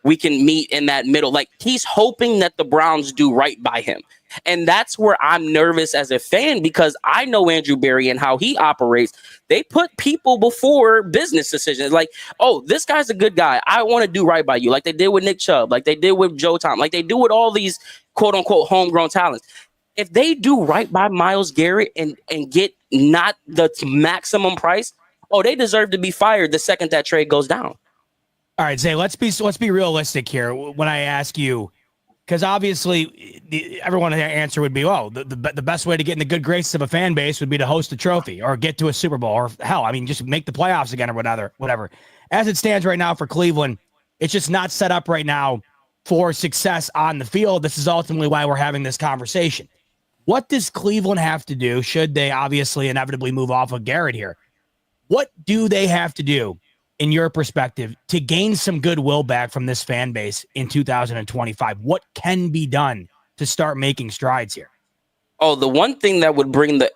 we can meet in that middle. Like he's hoping that the Browns do right by him. And that's where I'm nervous as a fan because I know Andrew Berry and how he operates. They put people before business decisions. Like, oh, this guy's a good guy. I want to do right by you. Like they did with Nick Chubb, like they did with Joe Tom, like they do with all these quote unquote homegrown talents. If they do right by Myles Garrett and get not the maximum price, they deserve to be fired the second that trade goes down. All right, Zay, let's be realistic here. When I ask you, because obviously everyone's answer would be, oh, the best way to get in the good graces of a fan base would be to host a trophy or get to a Super Bowl or hell, I mean, just make the playoffs again or whatever. As it stands right now for Cleveland, it's just not set up right now for success on the field. This is ultimately why we're having this conversation. What does Cleveland have to do, should they obviously inevitably move off of Garrett here? What do they have to do, in your perspective, to gain some goodwill back from this fan base in 2025? What can be done to start making strides here? Oh, the one thing that would bring they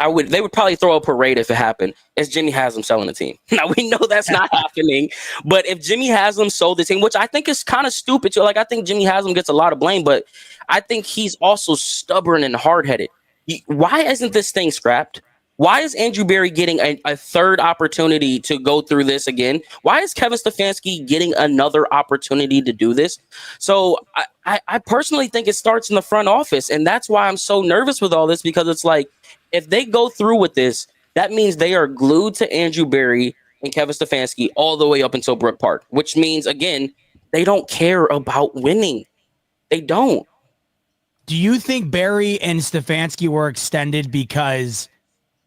would probably throw a parade if it happened, is Jimmy Haslam selling the team. Now, we know that's not happening, but if Jimmy Haslam sold the team, which I think is kind of stupid too, like I think Jimmy Haslam gets a lot of blame, but I think he's also stubborn and hard-headed. Why isn't this thing scrapped? Why is Andrew Berry getting a third opportunity to go through this again? Why is Kevin Stefanski getting another opportunity to do this? So I personally think it starts in the front office, and that's why I'm so nervous with all this, because it's like, if they go through with this, that means they are glued to Andrew Berry and Kevin Stefanski all the way up until Brook Park, which means, again, they don't care about winning. They don't. Do you think Berry and Stefanski were extended because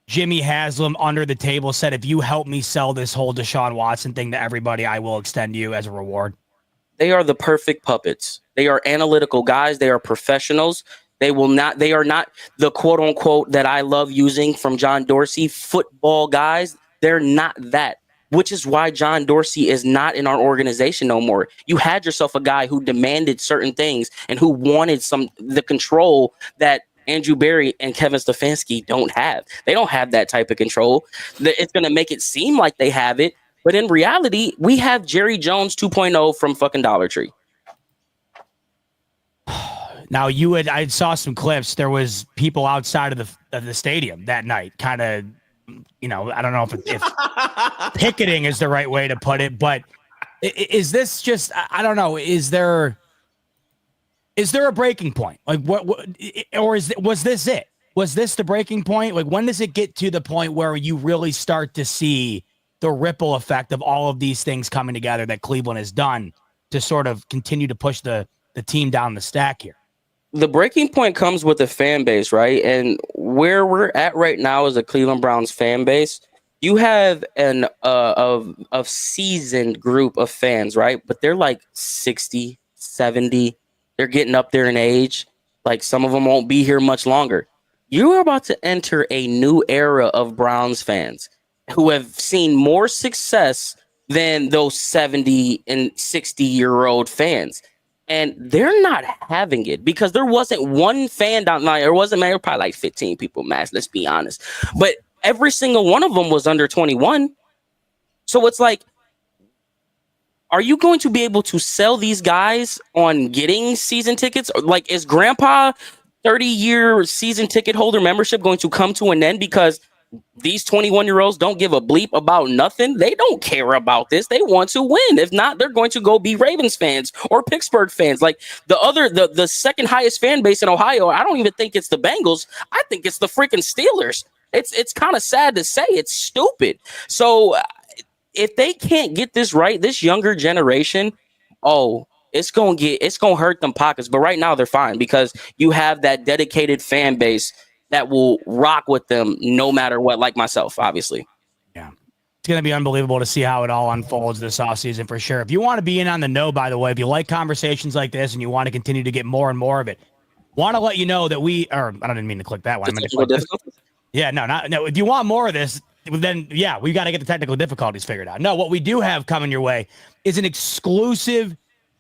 Jimmy Haslam under the table said, if you help me sell this whole Deshaun Watson thing to everybody, I will extend you as a reward? They are the perfect puppets. They are analytical guys. They are professionals. They are not the quote unquote that I love using from John Dorsey football guys. They're not that, which is why John Dorsey is not in our organization no more. You had yourself a guy who demanded certain things and who wanted the control that Andrew Berry and Kevin Stefanski don't have. They don't have that type of control. It's going to make it seem like they have it, but in reality, we have Jerry Jones 2.0 from fucking Dollar Tree. Now, I saw some clips. There was people outside of the stadium that night, kind of, I don't know if picketing is the right way to put it, but is this just, I don't know, is there a breaking point? Like what or was this it? Was this the breaking point? Like, when does it get to the point where you really start to see the ripple effect of all of these things coming together that Cleveland has done to sort of continue to push the team down the stack here? The breaking point comes with the fan base, right? And where we're at right now as a Cleveland Browns fan base, you have a seasoned group of fans, right? But they're like 60, 70. They're getting up there in age. Like, some of them won't be here much longer. You are about to enter a new era of Browns fans who have seen more success than those 70 and 60-year-old fans. And they're not having it because there wasn't one fan down there. There wasn't, man, there were probably like 15 people mass, let's be honest. But every single one of them was under 21. So it's like, are you going to be able to sell these guys on getting season tickets? Like, is grandpa 30-year season ticket holder membership going to come to an end because these 21-year-olds don't give a bleep about nothing? They don't care about this. They want to win. If not, they're going to go be Ravens fans or Pittsburgh fans. Like, the second highest fan base in Ohio, I don't even think it's the Bengals. I think it's the freaking Steelers. It's kind of sad to say. It's stupid. So if they can't get this right, this younger generation, it's gonna hurt them pockets. But right now they're fine because you have that dedicated fan base that will rock with them no matter what, like myself, obviously. Yeah. It's going to be unbelievable to see how it all unfolds this offseason for sure. If you want to be in on the know, by the way, if you like conversations like this and you want to continue to get more and more of it, want to let you know that I didn't mean to click that one. Yeah, no. If you want more of this, then yeah, we got to get the technical difficulties figured out. No, what we do have coming your way is an exclusive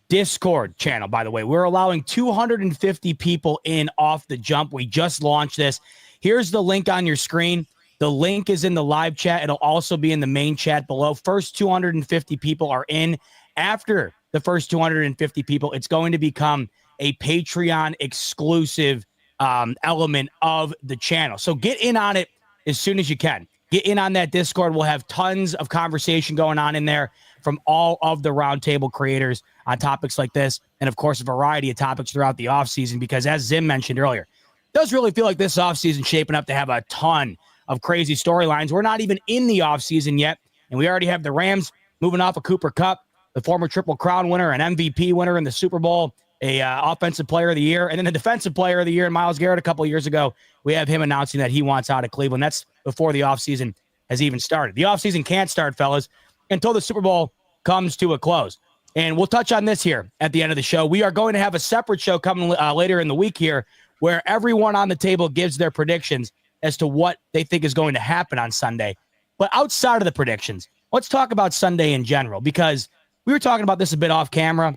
Discord channel, by the way. We're allowing 250 people in off the jump. We just launched this. Here's the link on your screen. The link is in the live chat. It'll also be in the main chat below. First 250 people are in. After the first 250 people, it's going to become a Patreon exclusive element of the channel. So get in on it as soon as you can. Get in on that Discord. We'll have tons of conversation going on in there from all of the roundtable creators on topics like this. And of course, a variety of topics throughout the offseason, because as Zim mentioned earlier, it does really feel like this offseason shaping up to have a ton of crazy storylines. We're not even in the offseason yet, and we already have the Rams moving off of Cooper Kupp, the former Triple Crown winner and MVP winner in the Super Bowl, a offensive player of the year, and then a defensive player of the year. And Myles Garrett a couple of years ago, we have him announcing that he wants out of Cleveland. That's before the offseason has even started. The offseason can't start, fellas, until the Super Bowl comes to a close. And we'll touch on this here at the end of the show. We are going to have a separate show coming later in the week here where everyone on the table gives their predictions as to what they think is going to happen on Sunday. But outside of the predictions, let's talk about Sunday in general, because we were talking about this a bit off camera,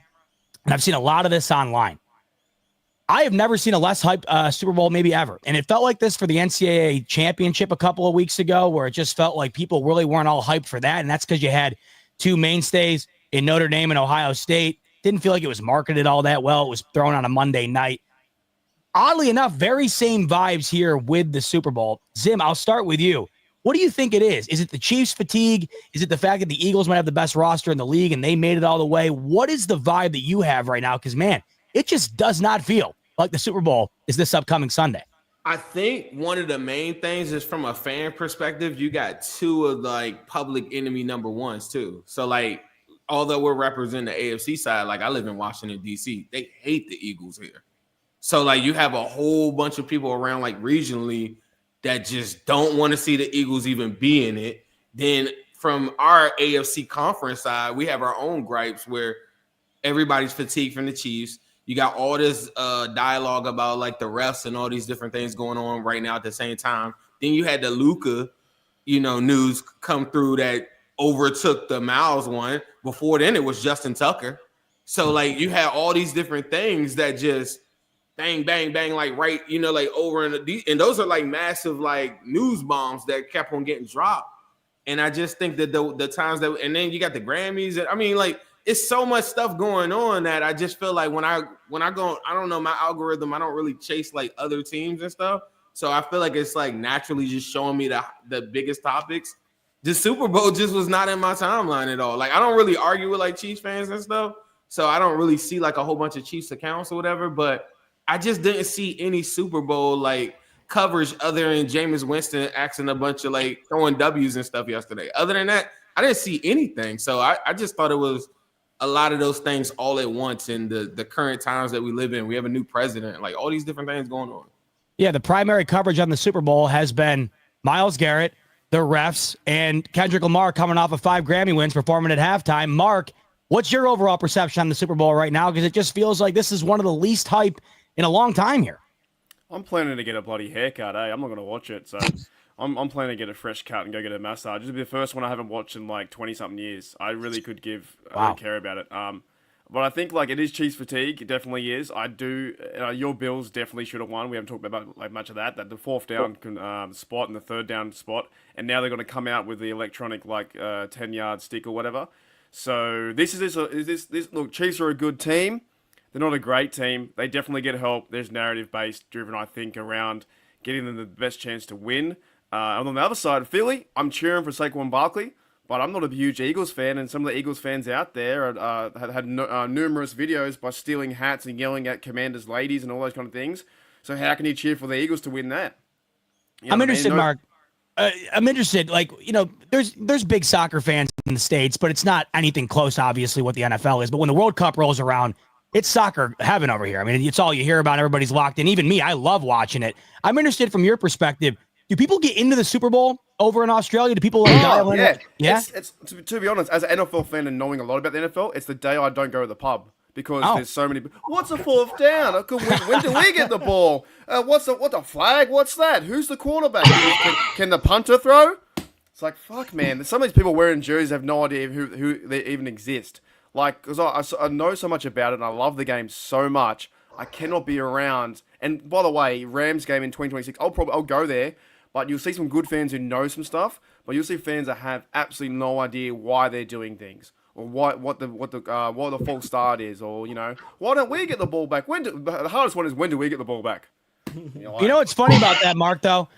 and I've seen a lot of this online. I have never seen a less hype Super Bowl maybe ever. And it felt like this for the NCAA championship a couple of weeks ago, where it just felt like people really weren't all hyped for that. And that's because you had two mainstays in Notre Dame and Ohio State. Didn't feel like it was marketed all that well. It was thrown on a Monday night. Oddly enough, very same vibes here with the Super Bowl. Zim, I'll start with you. What do you think it is? Is it the Chiefs fatigue? Is it the fact that the Eagles might have the best roster in the league and they made it all the way? What is the vibe that you have right now? Because, man, it just does not feel like the Super Bowl is this upcoming Sunday. I think one of the main things is from a fan perspective, you got two of like public enemy number ones too. So like, although we're representing the AFC side, like I live in Washington, D.C., they hate the Eagles here. So like you have a whole bunch of people around like regionally that just don't want to see the Eagles even be in it. Then from our AFC conference side, we have our own gripes where everybody's fatigued from the Chiefs. You got all this dialogue about like the refs and all these different things going on right now at the same time. Then you had the Luka, news come through that overtook the Miles one. Before then, it was Justin Tucker. So like you had all these different things that just bang, bang, bang, like right, like over and those are like massive like news bombs that kept on getting dropped. And I just think that the times that, and then you got the Grammys. I mean, like it's so much stuff going on that I just feel like when I go, I don't know, my algorithm, I don't really chase like other teams and stuff. So I feel like it's like naturally just showing me the biggest topics. The Super Bowl just was not in my timeline at all. Like I don't really argue with like Chiefs fans and stuff. So I don't really see like a whole bunch of Chiefs accounts or whatever, but I just didn't see any Super Bowl like coverage other than Jameis Winston asking a bunch of like throwing W's and stuff yesterday. Other than that, I didn't see anything. So I just thought it was a lot of those things all at once in the current times that we live in. We have a new president, like all these different things going on. Yeah, the primary coverage on the Super Bowl has been Myles Garrett, the refs, and Kendrick Lamar coming off of 5 Grammy wins, performing at halftime. Mark, what's your overall perception on the Super Bowl right now? Because it just feels like this is one of the least hype in a long time here. I'm planning to get a bloody haircut, I'm not going to watch it, so I'm planning to get a fresh cut and go get a massage. This will be the first one I haven't watched in like 20-something years. I really could give, I don't care about it. But I think like it is Chiefs fatigue. It definitely is. I do. Your Bills definitely should have won. We haven't talked about like much of that. That the 4th down spot and the 3rd down spot, and now they're going to come out with the electronic like 10-yard stick or whatever. So this. Look, Chiefs are a good team. They're not a great team. They definitely get help. There's narrative-based driven, I think, around getting them the best chance to win. And on the other side, Philly, I'm cheering for Saquon Barkley, but I'm not a huge Eagles fan, and some of the Eagles fans out there had numerous videos by stealing hats and yelling at Commanders ladies and all those kind of things. So how can you cheer for the Eagles to win that? I'm interested, Mark. I'm interested. Like, there's big soccer fans in the States, but it's not anything close, obviously, what the NFL is. But when the World Cup rolls around, it's soccer heaven over here. I mean, it's all you hear about. Everybody's locked in. Even me, I love watching it. I'm interested from your perspective. Do people get into the Super Bowl over in Australia? Do people dial in? Yeah. It's to be honest, as an NFL fan and knowing a lot about the NFL, it's the day I don't go to the pub because there's so many. What's a 4th down? When do we get the ball? What's the flag? What's that? Who's the quarterback? Can the punter throw? It's like fuck, man. Some of these people wearing jerseys have no idea who they even exist. Like, because I know so much about it and I love the game so much, I cannot be around. And by the way, Rams game in 2026, I'll go there, but you'll see some good fans who know some stuff, but you'll see fans that have absolutely no idea why they're doing things or what the false start is, or why don't we get the ball back? The hardest one is when do we get the ball back? You know what's funny about that, Mark? Though,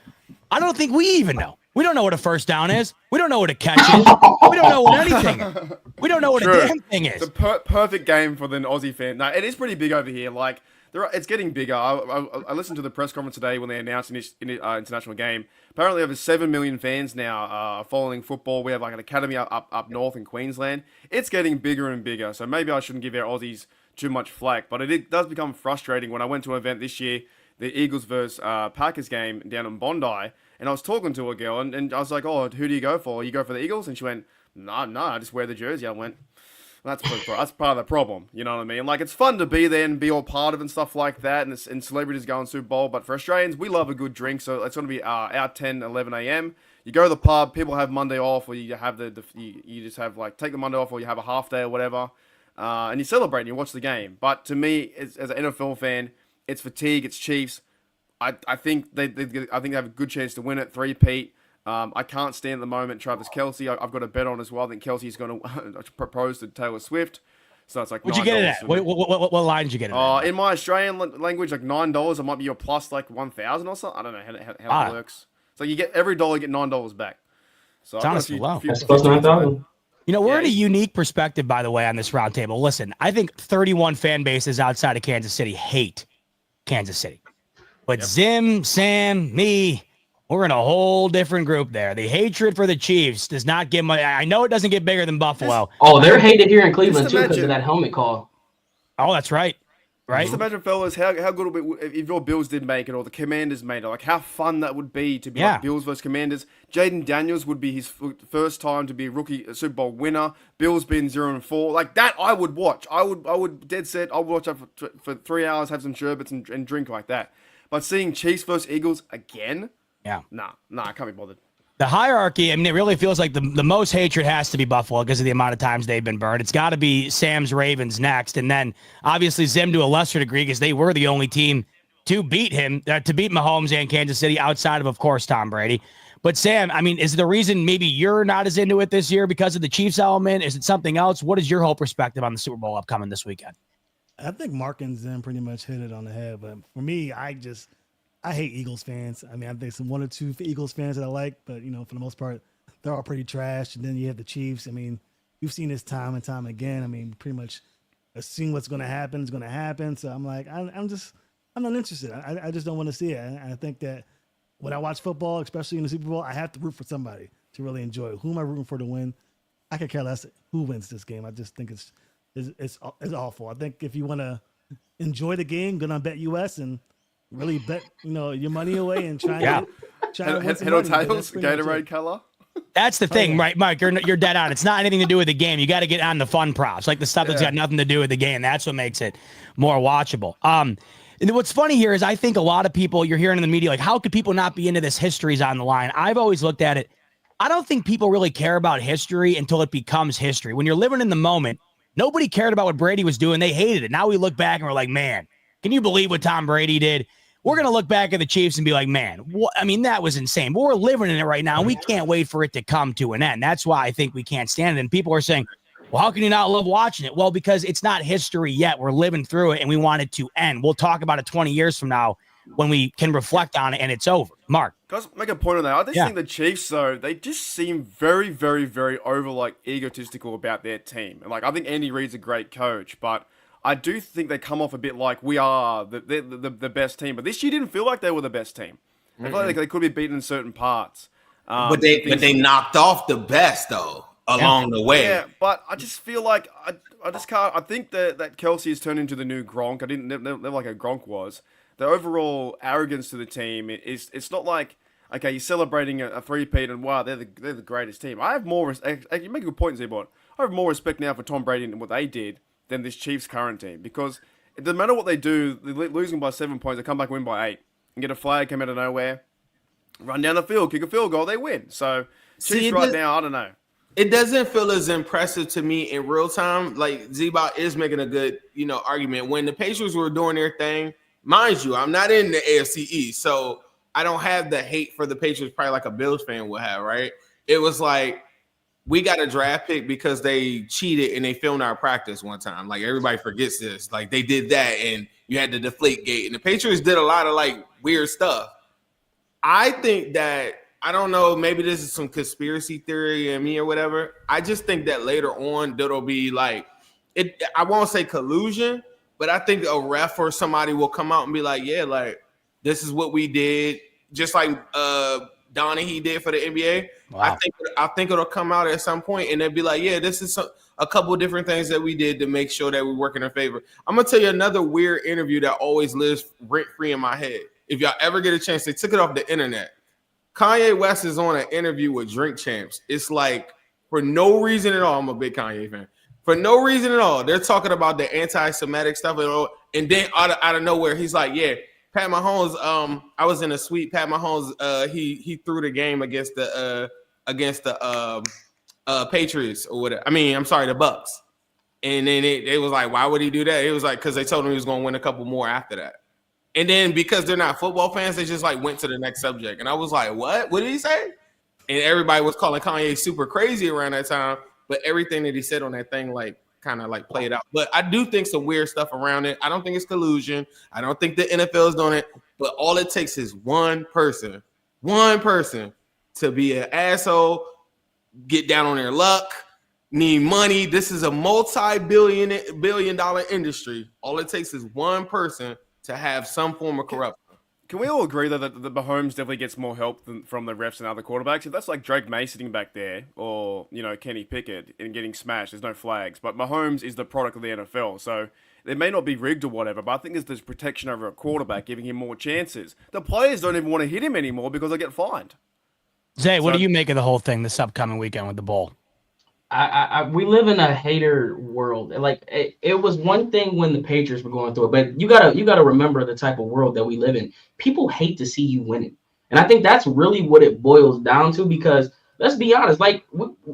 I don't think we even know. We don't know what a first down is. We don't know what a catch is. We don't know what anything is. We don't know what a damn thing is. It's a perfect game for the Aussie fan. No, it is pretty big over here. Like, it's getting bigger. I listened to the press conference today when they announced an international game. Apparently, over 7 million fans now are following football. We have like an academy up north in Queensland. It's getting bigger and bigger. So maybe I shouldn't give our Aussies too much flack. But it does become frustrating when I went to an event this year, the Eagles versus Packers game down in Bondi, and I was talking to a girl, and I was like, "Oh, who do you go for? You go for the Eagles?" And she went, "No, I just wear the jersey." I went, that's part of the problem. You know what I mean? Like, it's fun to be there and be all part of and stuff like that, and celebrities go on Super Bowl. But for Australians, we love a good drink, so it's going to be out 10, 11 a.m. You go to the pub, people have Monday off, or you have you just have, like, take the Monday off, or you have a half day or whatever, and you celebrate and you watch the game. But to me, as an NFL fan, it's fatigue, it's Chiefs. I think they have a good chance to win it, three-peat. I can't stand at the moment Travis Kelce. I've got a bet on as well. I think Kelsey's going to propose to Taylor Swift. So it's like What'd you get it at? What line did you get it at? In my Australian language, like $9. It might be your plus like 1,000 or something. I don't know how it works. So you get every dollar, you get $9 back. So honestly, wow. That's close to 9,000. You know, we're in a unique perspective, by the way, on this roundtable. Listen, I think 31 fan bases outside of Kansas City hate Kansas City. But Zim, Sam, me, we're in a whole different group there. The hatred for the Chiefs does not get much. I know it doesn't get bigger than Buffalo. They're hated here in Cleveland, too, because of that helmet call. Oh, that's right. Right. Just imagine, fellas, how good it would be if your Bills did make it or the Commanders made it. Like, how fun that would be to be like Bills versus Commanders. Jaden Daniels would be his first time to be a rookie Super Bowl winner. Bills being 0-4. Like, that I would watch. I would dead set. I would watch that for 3 hours, have some sherbets and drink like that. But seeing Chiefs versus Eagles again, nah, I can't be bothered. The hierarchy, I mean, it really feels like the most hatred has to be Buffalo because of the amount of times they've been burned. It's got to be Sam's Ravens next. And then obviously Zim to a lesser degree because they were the only team to beat him, to beat Mahomes and Kansas City outside of course, Tom Brady. But Sam, I mean, is the reason maybe you're not as into it this year because of the Chiefs element? Is it something else? What is your whole perspective on the Super Bowl upcoming this weekend? I think Mark and Zim pretty much hit it on the head. But for me, I hate Eagles fans. I mean, I think some one or two Eagles fans that I like, but, you know, for the most part, they're all pretty trash. And then you have the Chiefs. I mean, we've seen this time and time again. I mean, pretty much assume what's going to happen is going to happen. So I'm like, I'm not interested. I just don't want to see it. And I think that when I watch football, especially in the Super Bowl, I have to root for somebody to really enjoy it. Who am I rooting for to win? I could care less who wins this game. I just think it's awful. I think if you want to enjoy the game, go on Bet US and really bet, you know, your money away and try to win some Head or money. tails, Gatorade color. That's the thing, right, Mike? You're dead on. It's not anything to do with the game. You got to get on the fun props, like the stuff that's got nothing to do with the game. That's what makes it more watchable. And what's funny here is I think a lot of people you're hearing in the media, like, how could people not be into this? History's on the line. I've always looked at it. I don't think people really care about history until it becomes history. When you're living in the moment, nobody cared about what Brady was doing. They hated it. Now we look back and we're like, man, can you believe what Tom Brady did? We're going to look back at the Chiefs and be like, man, I mean, that was insane. But we're living in it right now, and we can't wait for it to come to an end. That's why I think we can't stand it. And people are saying, well, how can you not love watching it? Well, because it's not history yet. We're living through it, and we want it to end. We'll talk about it 20 years from now when we can reflect on it, and it's over. Mark. Can I make a point on that? I just think the Chiefs, though, they just seem very, very, very egotistical about their team. And, like, I think Andy Reid's a great coach, but I do think they come off a bit like we are the best team. But this year didn't feel like they were the best team. I feel like they could be beaten in certain parts. But they knocked off the best, though, along the way. Yeah, but I just feel like I just can't. I think that Kelsey has turned into the new Gronk. I didn't never like how Gronk was. The overall arrogance to the team it's not like, okay, you're celebrating a three-peat and wow, they're the greatest team. I have more. You make a good point, Z-Bot. I have more respect now for Tom Brady and what they did than this Chiefs current team, because it doesn't matter what they do. They're losing by 7 points. They come back and win by 8 and get a flag, come out of nowhere, run down the field, kick a field goal, they win. So Chiefs now, I don't know. It doesn't feel as impressive to me in real time. Like Z-Bot is making a good, argument. When the Patriots were doing their thing, mind you, I'm not in the AFC East, so I don't have the hate for the Patriots probably like a Bills fan would have, right? It was like, we got a draft pick because they cheated and they filmed our practice one time. Like, everybody forgets this. Like, they did that and you had the deflate gate. And the Patriots did a lot of, like, weird stuff. I think that, I don't know, maybe this is some conspiracy theory in me or whatever. I just think that later on, there'll be, like, I won't say collusion, but I think a ref or somebody will come out and be like, yeah, like, this is what we did. Just like Donnie did for the NBA. Wow. I think it'll come out at some point and they'll be like, yeah, this is a couple of different things that we did to make sure that we work in our favor. I'm gonna tell you another weird interview that always lives rent free in my head. If y'all ever get a chance, they took it off the internet. Kanye West is on an interview with Drink Champs. It's like for no reason at all. I'm a big Kanye fan. For no reason at all, they're talking about the anti-Semitic stuff and then out of nowhere, he's like, "Yeah, Pat Mahomes. I was in a suite. Pat Mahomes. He threw the game against the Patriots or whatever. I mean, I'm sorry, the Bucks. And then it was like, why would he do that? It was like because they told him he was going to win a couple more after that. And then because they're not football fans, they just like went to the next subject. And I was like, what? What did he say? And everybody was calling Kanye super crazy around that time. But everything that he said on that thing, like, kind of like played out. But I do think some weird stuff around it. I don't think it's collusion. I don't think the NFL is doing it. But all it takes is one person to be an asshole, get down on their luck, need money. This is a multi-billion dollar industry. All it takes is one person to have some form of corruption. Can we all agree, though, that the Mahomes definitely gets more help from the refs and other quarterbacks? If that's like Drake May sitting back there, or, you know, Kenny Pickett and getting smashed, there's no flags. But Mahomes is the product of the NFL, so it may not be rigged or whatever, but I think there's protection over a quarterback, giving him more chances. The players don't even want to hit him anymore because they get fined. Zay, what do you make of the whole thing this upcoming weekend with the bowl? We live in a hater world. Like it was one thing when the Patriots were going through it, but you gotta remember the type of world that we live in. People hate to see you winning, and I think that's really what it boils down to. Because let's be honest, like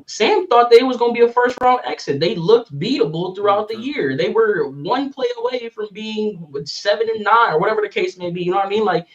Sam thought they was gonna be a first round exit. They looked beatable throughout the year. They were one play away from being 7-9 or whatever the case may be. You know what I mean? Like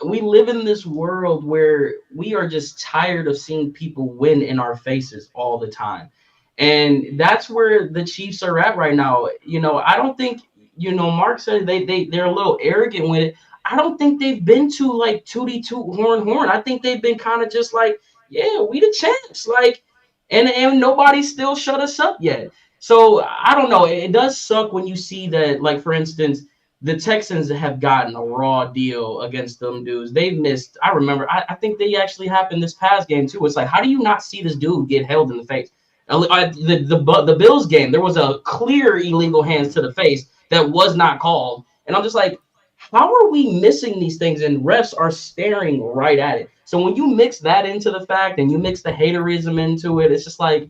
we live in this world where we are just tired of seeing people win in our faces all the time. And that's where the Chiefs are at right now. You know, I don't think, you know, Mark said they're a little arrogant with it. I don't think they've been too like tootie toot horn. I think they've been kind of just like, yeah, we the champs. Like, and nobody still shut us up yet. So I don't know. It does suck when you see that, like, for instance, the Texans have gotten a raw deal against them dudes. They've missed. I remember. I think they actually happened this past game too. It's like, how do you not see this dude get held in the face? The Bills game, there was a clear illegal hands to the face that was not called, and I'm just like, how are we missing these things? And refs are staring right at it. So when you mix that into the fact, and you mix the haterism into it, it's just like,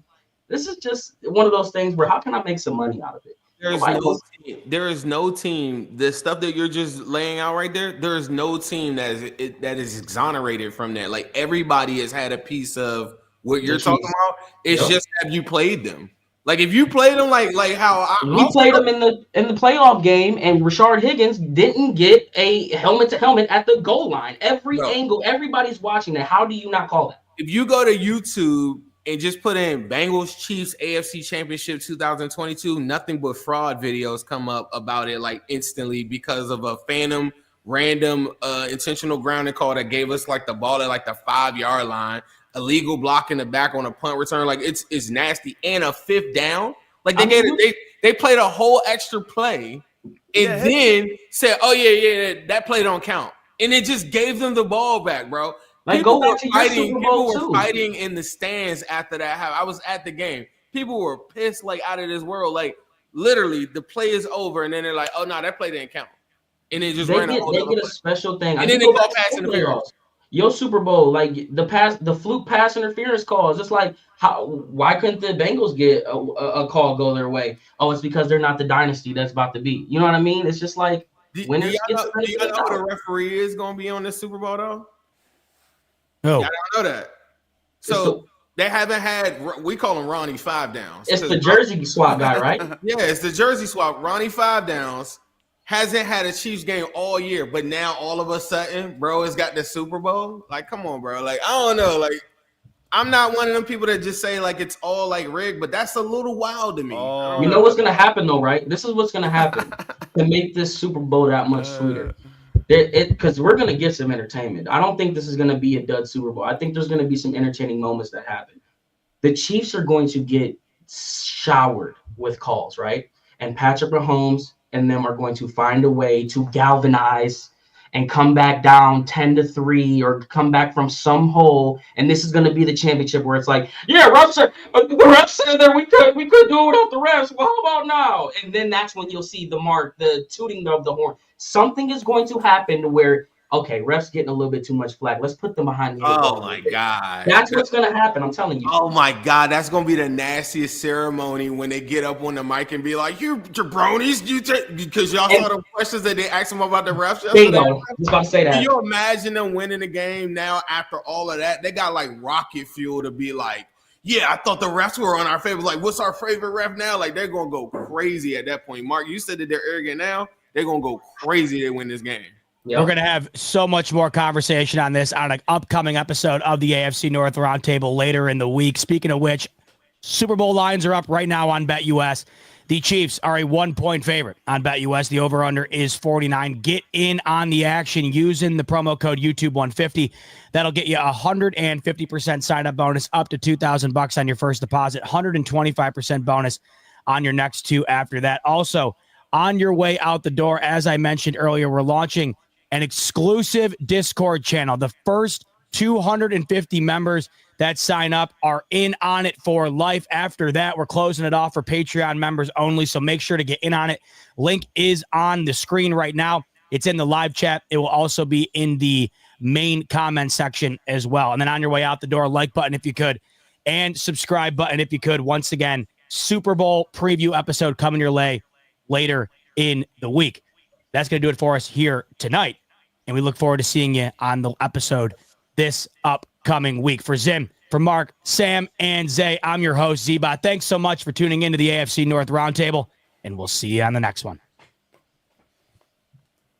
this is just one of those things where how can I make some money out of it? There is no team. The stuff that you're just laying out right there, there is no team that is exonerated from that. Like everybody has had a piece of what you're talking about. It's just have you played them? Like if you played them, like how we played them in the playoff game, and Rashard Higgins didn't get a helmet to helmet at the goal line. Every angle, everybody's watching that. How do you not call that? If you go to YouTube and just put in Bengals Chiefs AFC Championship 2022, nothing but fraud videos come up about it like instantly because of a phantom random intentional grounding call that gave us like the ball at like the 5-yard line, illegal block in the back on a punt return. Like it's nasty, and a fifth down. Like they played a whole extra play and then said, oh yeah, that play don't count. And it just gave them the ball back, bro. Like people go back to your Super Bowl people were fighting in the stands after that. I was at the game. People were pissed like out of this world. Like literally, the play is over, and then they're like, "Oh no, that play didn't count." And it just they get a special thing. And then they call pass interference. Your Super Bowl, like the fluke pass interference calls. It's like why couldn't the Bengals get a call go their way? Oh, it's because they're not the dynasty that's about to be. You know what I mean? It's just like winners get to do you know who the referee is going to be on this Super Bowl though? No, I don't know that. So they haven't had. We call him Ronnie 5 Downs. It's the jersey swap guy, right? Yeah, it's the jersey swap. Ronnie 5 Downs hasn't had a Chiefs game all year, but now all of a sudden, bro, has got the Super Bowl. Like, come on, bro. Like, I don't know. Like, I'm not one of them people that just say like it's all like rigged, but that's a little wild to me. You know what's gonna happen though, right? This is what's gonna happen to make this Super Bowl that much sweeter. Because we're going to get some entertainment. I don't think this is going to be a dud Super Bowl. I think there's going to be some entertaining moments that happen. The Chiefs are going to get showered with calls, right? And Patrick Mahomes and them are going to find a way to galvanize and come back down 10-3 or come back from some hole, and this is going to be the championship where it's like, yeah, the refs said that we could do it without the refs. Well, how about now? And then that's when you'll see the tooting of the horn. Something is going to happen to where, okay, refs getting a little bit too much flack. Let's put them behind the Oh my God. That's what's going to happen. I'm telling you. Oh my God. That's going to be the nastiest ceremony when they get up on the mic and be like, you jabronis, because y'all saw the questions that they asked them about the refs. Bingo. I was about to say that. Can you imagine them winning the game now after all of that? They got like rocket fuel to be like, yeah, I thought the refs were on our favor. Like, what's our favorite ref now? Like, they're going to go crazy at that point. Mark, you said that they're arrogant now. They're going to go crazy to win this game. Yep. We're going to have so much more conversation on this on an upcoming episode of the AFC North Roundtable later in the week. Speaking of which, Super Bowl lines are up right now on BetUS. The Chiefs are a 1-point favorite on BetUS. The over-under is 49. Get in on the action using the promo code YouTube150. That'll get you 150% sign-up bonus up to $2,000 on your first deposit, 125% bonus on your next two after that. Also, on your way out the door, as I mentioned earlier, we're launching an exclusive Discord channel. The first 250 members that sign up are in on it for life. After that, we're closing it off for Patreon members only, so make sure to get in on it. Link is on the screen right now. It's in the live chat. It will also be in the main comment section as well. And then on your way out the door, like button if you could, and subscribe button if you could. Once again, Super Bowl preview episode coming your way later in the week. That's going to do it for us here tonight. And we look forward to seeing you on the episode this upcoming week. For Zim, for Mark, Sam, and Zay, I'm your host, Zbot. Thanks so much for tuning into the AFC North Roundtable, and we'll see you on the next one.